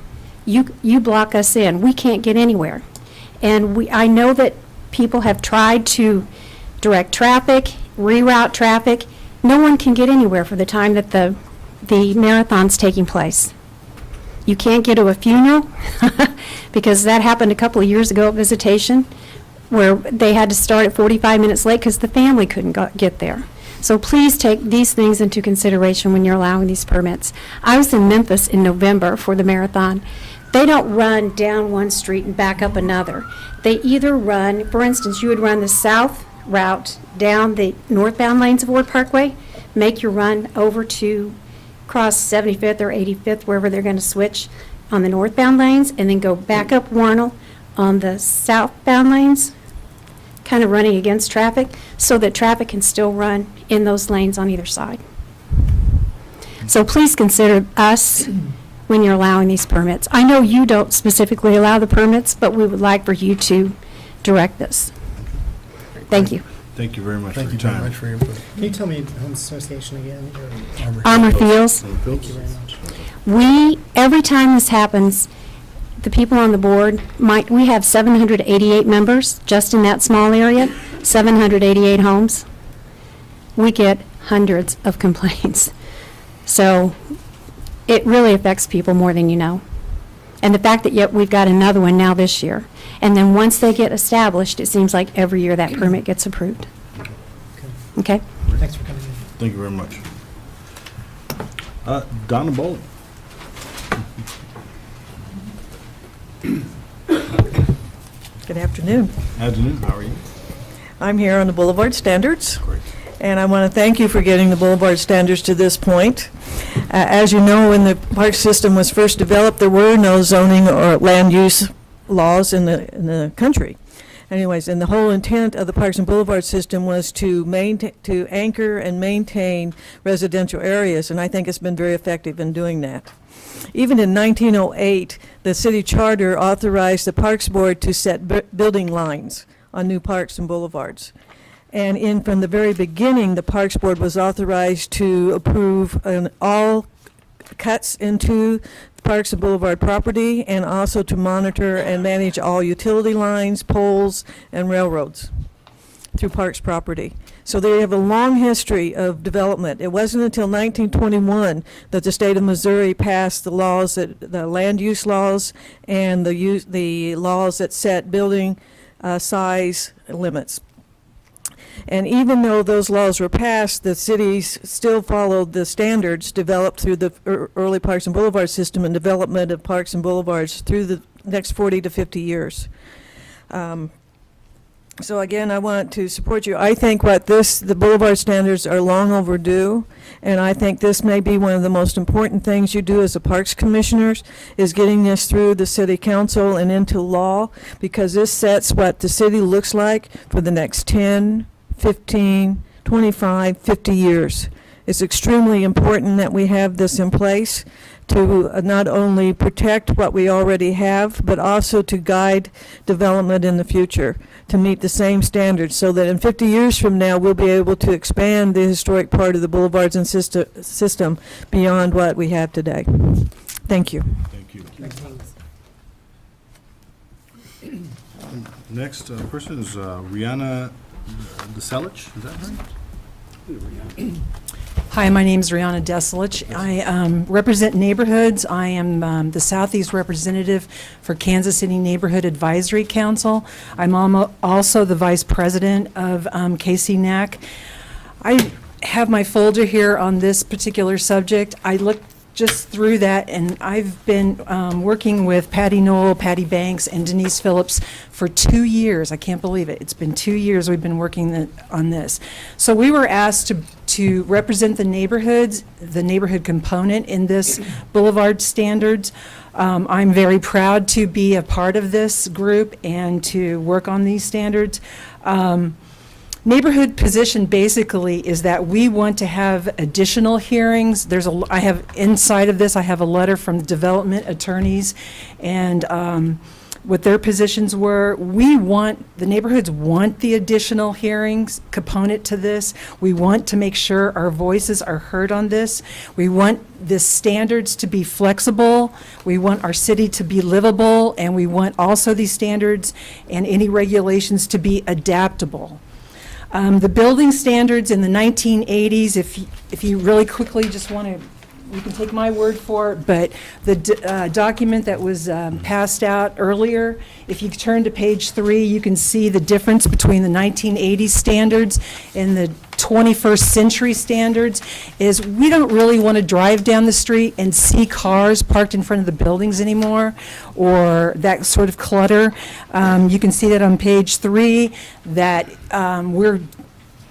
you block us in. We can't get anywhere. And I know that people have tried to direct traffic, reroute traffic. No one can get anywhere for the time that the marathon's taking place. You can't get to a funeral because that happened a couple of years ago at Visitation, where they had to start at 45 minutes late because the family couldn't get there. So please take these things into consideration when you're allowing these permits. I was in Memphis in November for the marathon. They don't run down one street and back up another. They either run, for instance, you would run the south route down the northbound lanes of Ward Parkway, make your run over to cross 75th or 85th, wherever they're going to switch on the northbound lanes, and then go back up Warnell on the southbound lanes, kind of running against traffic, so that traffic can still run in those lanes on either side. So please consider us when you're allowing these permits. I know you don't specifically allow the permits, but we would like for you to direct this. Thank you. Thank you very much for Thank your you very time. much for your input. Can you tell me the Homes Association again? Armor Fields. Thank you very much. Every time this happens, the people on the board we have 788 members just in that small area, 788 homes. We get hundreds of complaints. So it really affects people more than you know. And the fact that yet we've got another one now this year. And then once they get established, it seems like every year that permit gets approved. Okay? Thanks for coming in. Thank you very much. Donna Bolt. Good afternoon. Afternoon, how are you? I'm here on the Boulevard Standards. Great. And I want to thank you for getting the Boulevard Standards to this point. As you know, when the park system was first developed, there were no zoning or land use laws in the country. Anyways, and the whole intent of the Parks and Boulevard system was to to anchor and maintain residential areas, and I think it's been very effective in doing that. Even in 1908, the city charter authorized the Parks Board to set building lines on new parks and boulevards. And from the very beginning, the Parks Board was authorized to approve all cuts into Parks and Boulevard property, and also to monitor and manage all utility lines, poles, and railroads through Parks property. So they have a long history of development. It wasn't until 1921 that the state of Missouri passed the laws, the land use laws, and the laws that set building size limits. And even though those laws were passed, the cities still followed the standards developed through the early Parks and Boulevard system and development of parks and boulevards through the next 40 to 50 years. So again, I want to support you. I think the boulevard standards are long overdue, and I think this may be one of the most important things you do as a Parks Commissioners, is getting this through the City Council and into law, because this sets what the city looks like for the next 10, 15, 25, 50 years. It's extremely important that we have this in place to not only protect what we already have, but also to guide development in the future to meet the same standards, so that in 50 years from now, we'll be able to expand the historic part of the boulevards and system beyond what we have today. Thank you. Thank you. Next person is Rihanna Deselich, is that right? Hi, my name is Rihanna Deselich. I represent neighborhoods. I am the Southeast representative for Kansas City Neighborhood Advisory Council. I'm also the vice president of KCNAC. I have my folder here on this particular subject. I looked just through that, and I've been working with Patty Knoll, Patty Banks, and Denise Phillips for 2 years. I can't believe it. It's been 2 years we've been working on this. So we were asked to represent the neighborhoods, the neighborhood component in this Boulevard Standards. I'm very proud to be a part of this group and to work on these standards. Neighborhood position basically is that we want to have additional hearings. I have inside of this, I have a letter from development attorneys, and what their positions were. The neighborhoods want the additional hearings component to this. We want to make sure our voices are heard on this. We want the standards to be flexible. We want our city to be livable, and we want also these standards and any regulations to be adaptable. The building standards in the 1980s, if you really quickly just want to, you can take my word for it, but the document that was passed out earlier, if you turn to page 3, you can see the difference between the 1980s standards and the 21st century standards. Is we don't really want to drive down the street and see cars parked in front of the buildings anymore, or that sort of clutter. You can see that on page 3, that we're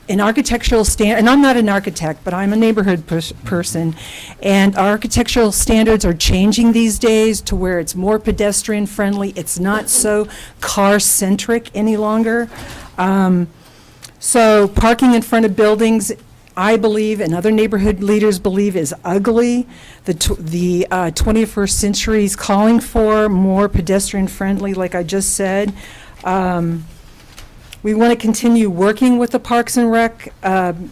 an architectural standard, and I'm not an architect, but I'm a neighborhood person, and architectural standards are changing these days to where it's more pedestrian friendly. It's not so car-centric any longer. So parking in front of buildings, I believe, and other neighborhood leaders believe, is ugly. The 21st century is calling for more pedestrian friendly, like I just said. We want to continue working with the Parks and Rec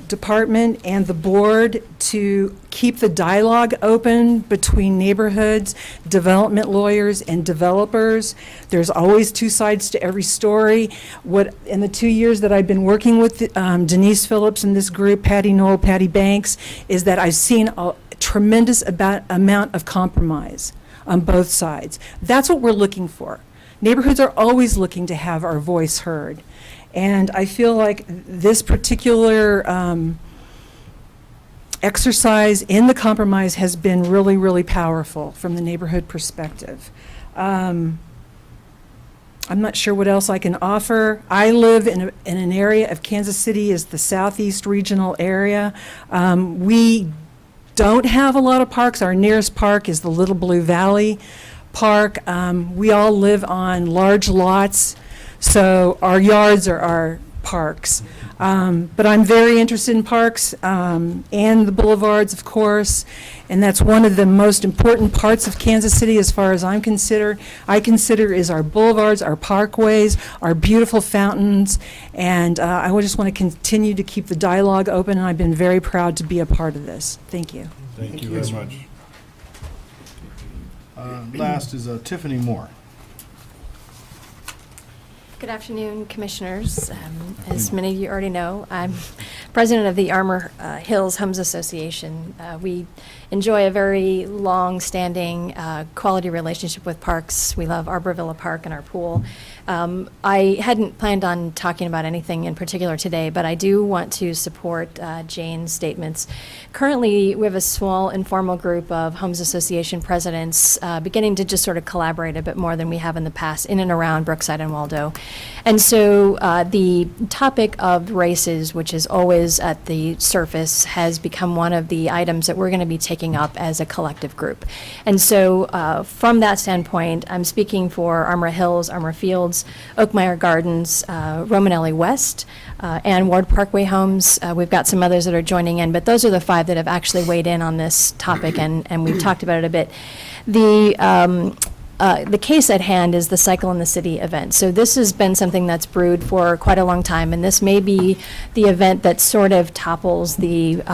Department and the board to keep the dialogue open between neighborhoods, development lawyers, and developers. There's always two sides to every story. In the 2 years that I've been working with Denise Phillips and this group, Patty Knoll, Patty Banks, is that I've seen a tremendous amount of compromise on both sides. That's what we're looking for. Neighborhoods are always looking to have our voice heard. And I feel like this particular exercise in the compromise has been really, really powerful from the neighborhood perspective. I'm not sure what else I can offer. I live in an area of Kansas City, is the southeast regional area. We don't have a lot of parks. Our nearest park is the Little Blue Valley Park. We all live on large lots. So our yards are our parks. But I'm very interested in parks and the boulevards, of course, and that's one of the most important parts of Kansas City as far as I consider is our boulevards, our parkways, our beautiful fountains, and I would just want to continue to keep the dialogue open, and I've been very proud to be a part of this. Thank you. Thank you very much. Last is Tiffany Moore. Good afternoon, Commissioners. As many of you already know, I'm president of the Armor Hills Homes Association. We enjoy a very long-standing quality relationship with parks. We love Arbor Villa Park and our pool. I hadn't planned on talking about anything in particular today, but I do want to support Jane's statements. Currently, we have a small informal group of Homes Association presidents beginning to just sort of collaborate a bit more than we have in the past in and around Brookside and Waldo. And so the topic of races, which is always at the surface, has become one of the items that we're going to be taking up as a collective group. And so from that standpoint, I'm speaking for Armor Hills, Armor Fields, Oakmeyer Gardens, Romanelli West, and Ward Parkway Homes. We've got some others that are joining in, but those are the 5 that have actually weighed in on this topic, and we've talked about it a bit. The case at hand is the Cycle in the City event. So this has been something that's brewed for quite a long time, and this may be the event that sort of topples the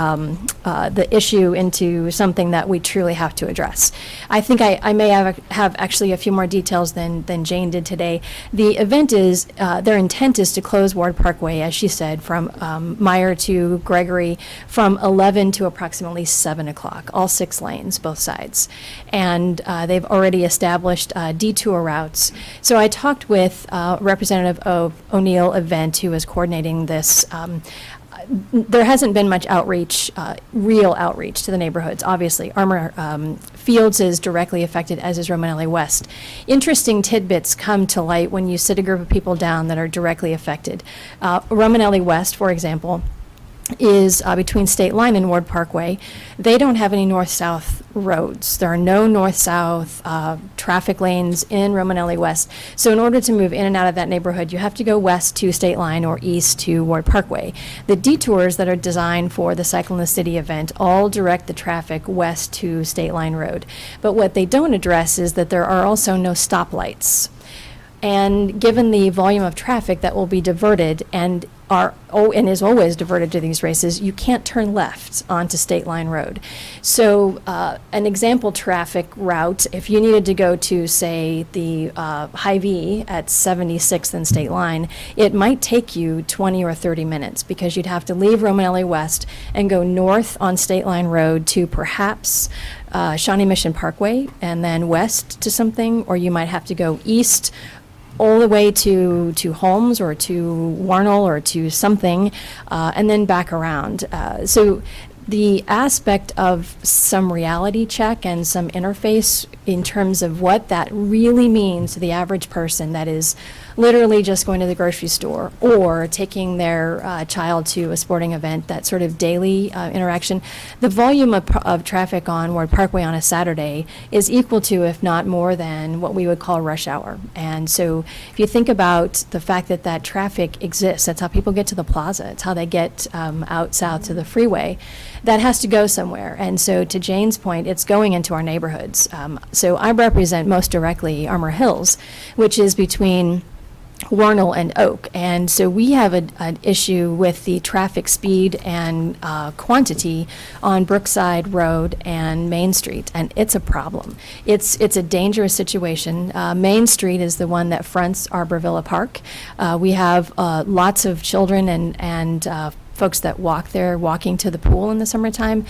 issue into something that we truly have to address. I think I may have actually a few more details than Jane did today. The event is, their intent is to close Ward Parkway, as she said, from Meyer to Gregory from 11 to approximately 7 o'clock, all 6 lanes, both sides. And they've already established detour routes. So I talked with Representative O'Neill Event, who is coordinating this. There hasn't been much outreach, real outreach to the neighborhoods. Obviously, Armor Fields is directly affected, as is Romanelli West. Interesting tidbits come to light when you sit a group of people down that are directly affected. Romanelli West, for example, is between State Line and Ward Parkway. They don't have any north-south roads. There are no north-south traffic lanes in Romanelli West. So in order to move in and out of that neighborhood, you have to go west to State Line or east to Ward Parkway. The detours that are designed for the Cycle in the City event all direct the traffic west to State Line Road. But what they don't address is that there are also no stoplights. And given the volume of traffic that will be diverted and is always diverted to these races, you can't turn left onto State Line Road. So an example traffic route, if you needed to go to, say, the Hy-Vee at 76th and State Line, it might take you 20 or 30 minutes because you'd have to leave Romanelli West and go north on State Line Road to perhaps Shawnee Mission Parkway and then west to something, or you might have to go east all the way to Holmes or to Warnell or to something, and then back around. So the aspect of some reality check and some interface in terms of what that really means to the average person that is literally just going to the grocery store or taking their child to a sporting event, that sort of daily interaction. The volume of traffic on Ward Parkway on a Saturday is equal to, if not more than, what we would call rush hour. And so if you think about the fact that that traffic exists, that's how people get to the plaza, it's how they get out south to the freeway, that has to go somewhere. And so to Jane's point, it's going into our neighborhoods. So I represent most directly Armor Hills, which is between Warnell and Oak. And so we have an issue with the traffic speed and quantity on Brookside Road and Main Street, and it's a problem. It's a dangerous situation. Main Street is the one that fronts Arbor Villa Park. We have lots of children and folks that walk there, walking to the pool in the summertime.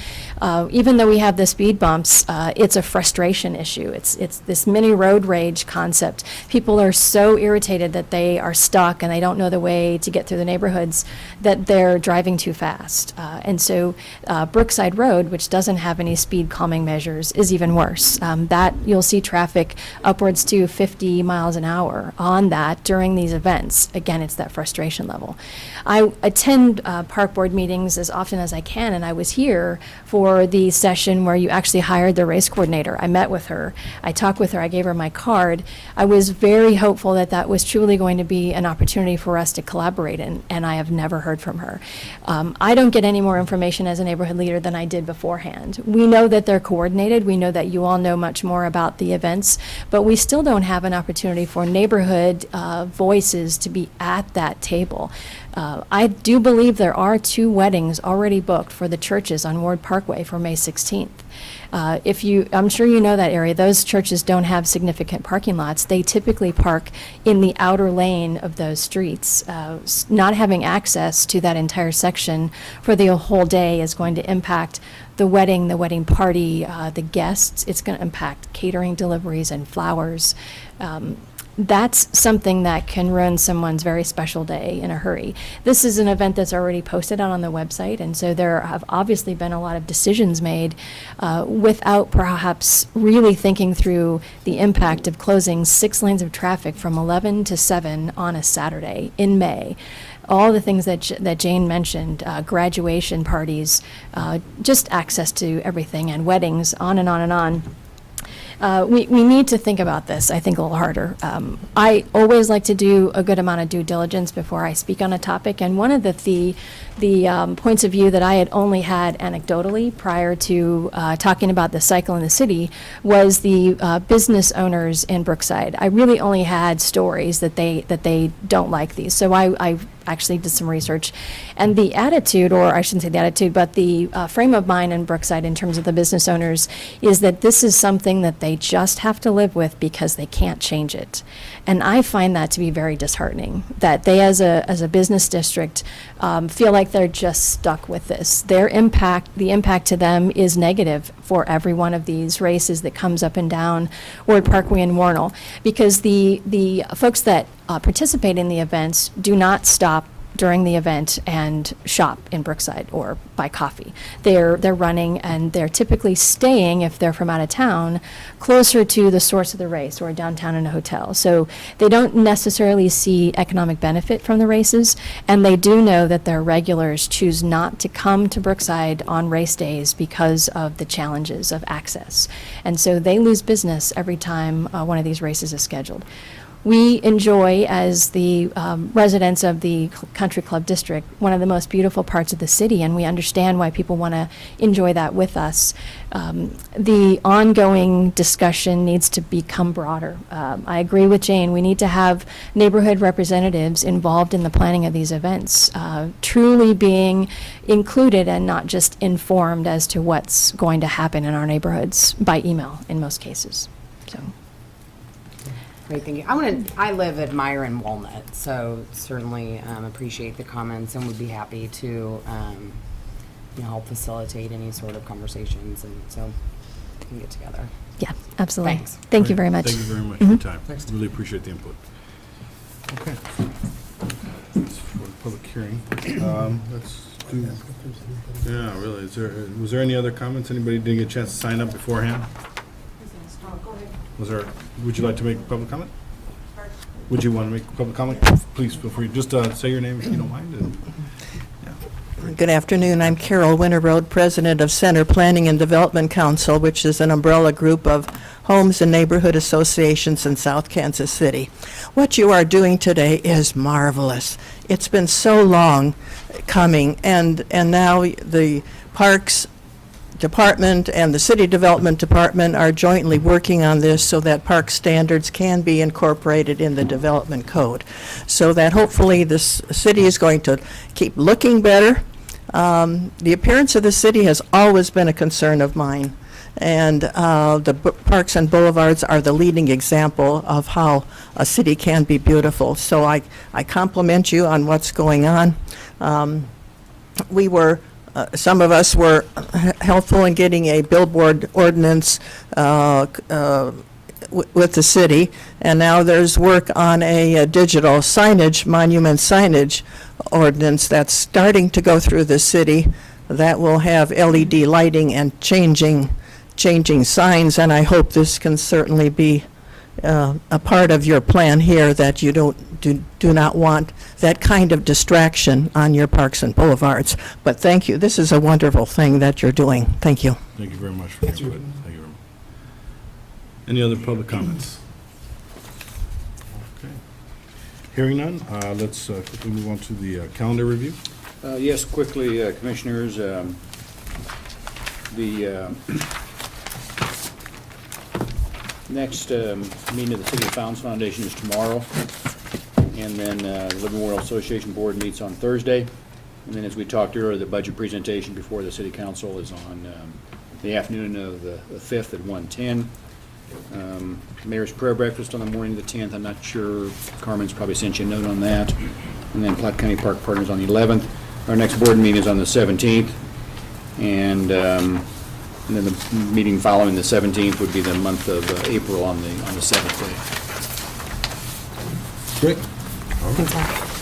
Even though we have the speed bumps, it's a frustration issue. It's this mini road rage concept. People are so irritated that they are stuck and they don't know the way to get through the neighborhoods that they're driving too fast. And so Brookside Road, which doesn't have any speed calming measures, is even worse. That you'll see traffic upwards to 50 miles an hour on that during these events. Again, it's that frustration level. I attend park board meetings as often as I can, and I was here for the session where you actually hired the race coordinator. I met with her. I talked with her. I gave her my card. I was very hopeful that that was truly going to be an opportunity for us to collaborate, and I have never heard from her. I don't get any more information as a neighborhood leader than I did beforehand. We know that they're coordinated. We know that you all know much more about the events, but we still don't have an opportunity for neighborhood voices to be at that table. I do believe there are 2 weddings already booked for the churches on Ward Parkway for May 16th. I'm sure you know that area, those churches don't have significant parking lots. They typically park in the outer lane of those streets. Not having access to that entire section for the whole day is going to impact the wedding party, the guests. It's going to impact catering deliveries and flowers. That's something that can ruin someone's very special day in a hurry. This is an event that's already posted out on the website, and so there have obviously been a lot of decisions made without perhaps really thinking through the impact of closing 6 lanes of traffic from 11 to 7 on a Saturday in May. All the things that Jane mentioned, graduation parties, just access to everything, and weddings, on and on and on. We need to think about this, I think, a little harder. I always like to do a good amount of due diligence before I speak on a topic, and one of the points of view that I had only had anecdotally prior to talking about the cycle in the city was the business owners in Brookside. I really only had stories that they don't like these, so I actually did some research, and the attitude, or I shouldn't say the attitude, but the frame of mind in Brookside in terms of the business owners is that this is something that they just have to live with because they can't change it. And I find that to be very disheartening, that they as a business district feel like they're just stuck with this. The impact to them is negative for every one of these races that comes up and down Ward Parkway and Warnell, because the folks that participate in the events do not stop during the event and shop in Brookside or buy coffee. They're running, and they're typically staying, if they're from out of town, closer to the source of the race or downtown in a hotel. So they don't necessarily see economic benefit from the races, and they do know that their regulars choose not to come to Brookside on race days because of the challenges of access. And so they lose business every time one of these races is scheduled. We enjoy, as the residents of the Country Club District, one of the most beautiful parts of the city, and we understand why people want to enjoy that with us. The ongoing discussion needs to become broader. I agree with Jane. We need to have neighborhood representatives involved in the planning of these events, truly being included and not just informed as to what's going to happen in our neighborhoods by email in most cases. So. Great, thank you. I live at Meyer and Walnut, so certainly appreciate the comments and would be happy to help facilitate any sort of conversations, and so we can get together. Yeah, absolutely. Thanks. Thank you very much. Thank you very much for your time. Really appreciate the input. Okay. That's for the public hearing. Let's do, yeah, really, was there any other comments? Anybody didn't get a chance to sign up beforehand? Would you like to make public comment? Would you want to make public comment? Please feel free. Just say your name if you don't mind. And, Good afternoon. I'm Carol Winterroad, President of Center Planning and Development Council, which is an umbrella group of homes and neighborhood associations in South Kansas City. What you are doing today is marvelous. It's been so long coming, and now the Parks Department and the City Development Department are jointly working on this so that park standards can be incorporated in the development code, so that hopefully this city is going to keep looking better. The appearance of the city has always been a concern of mine, and the parks and boulevards are the leading example of how a city can be beautiful. So I compliment you on what's going on. Some of us were helpful in getting a billboard ordinance with the city, and now there's work on a digital signage, monument signage ordinance that's starting to go through the city that will have LED lighting and changing signs, and I hope this can certainly be a part of your plan here that you do not want that kind of distraction on your parks and boulevards. But thank you. This is a wonderful thing that you're doing. Thank you. Thank you very much for your input. Thank you very much. Any other public comments? Okay. Hearing none, let's quickly move on to the calendar review. Yes, quickly, Commissioners, the next meeting of the City of Fountains Foundation is tomorrow, and then the Living World Association Board meets on Thursday. And then, as we talked earlier, the budget presentation before the City Council is on the afternoon of the 5th at 1:10. Mayor's Prayer Breakfast on the morning of the 10th. I'm not sure, Carmen's probably sent you a note on that. And then Platte County Park Partners on the 11th. Our next board meeting is on the 17th. And then the meeting following the 17th would be the month of April on the 7th day. Great.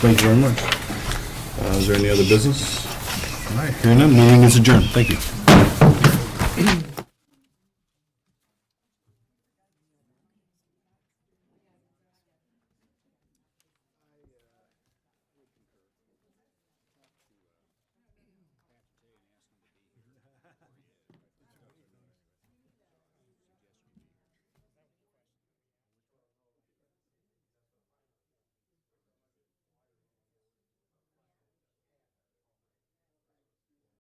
Thank you very much. Is there any other business? All right, hearing none, meeting is adjourned. Thank you.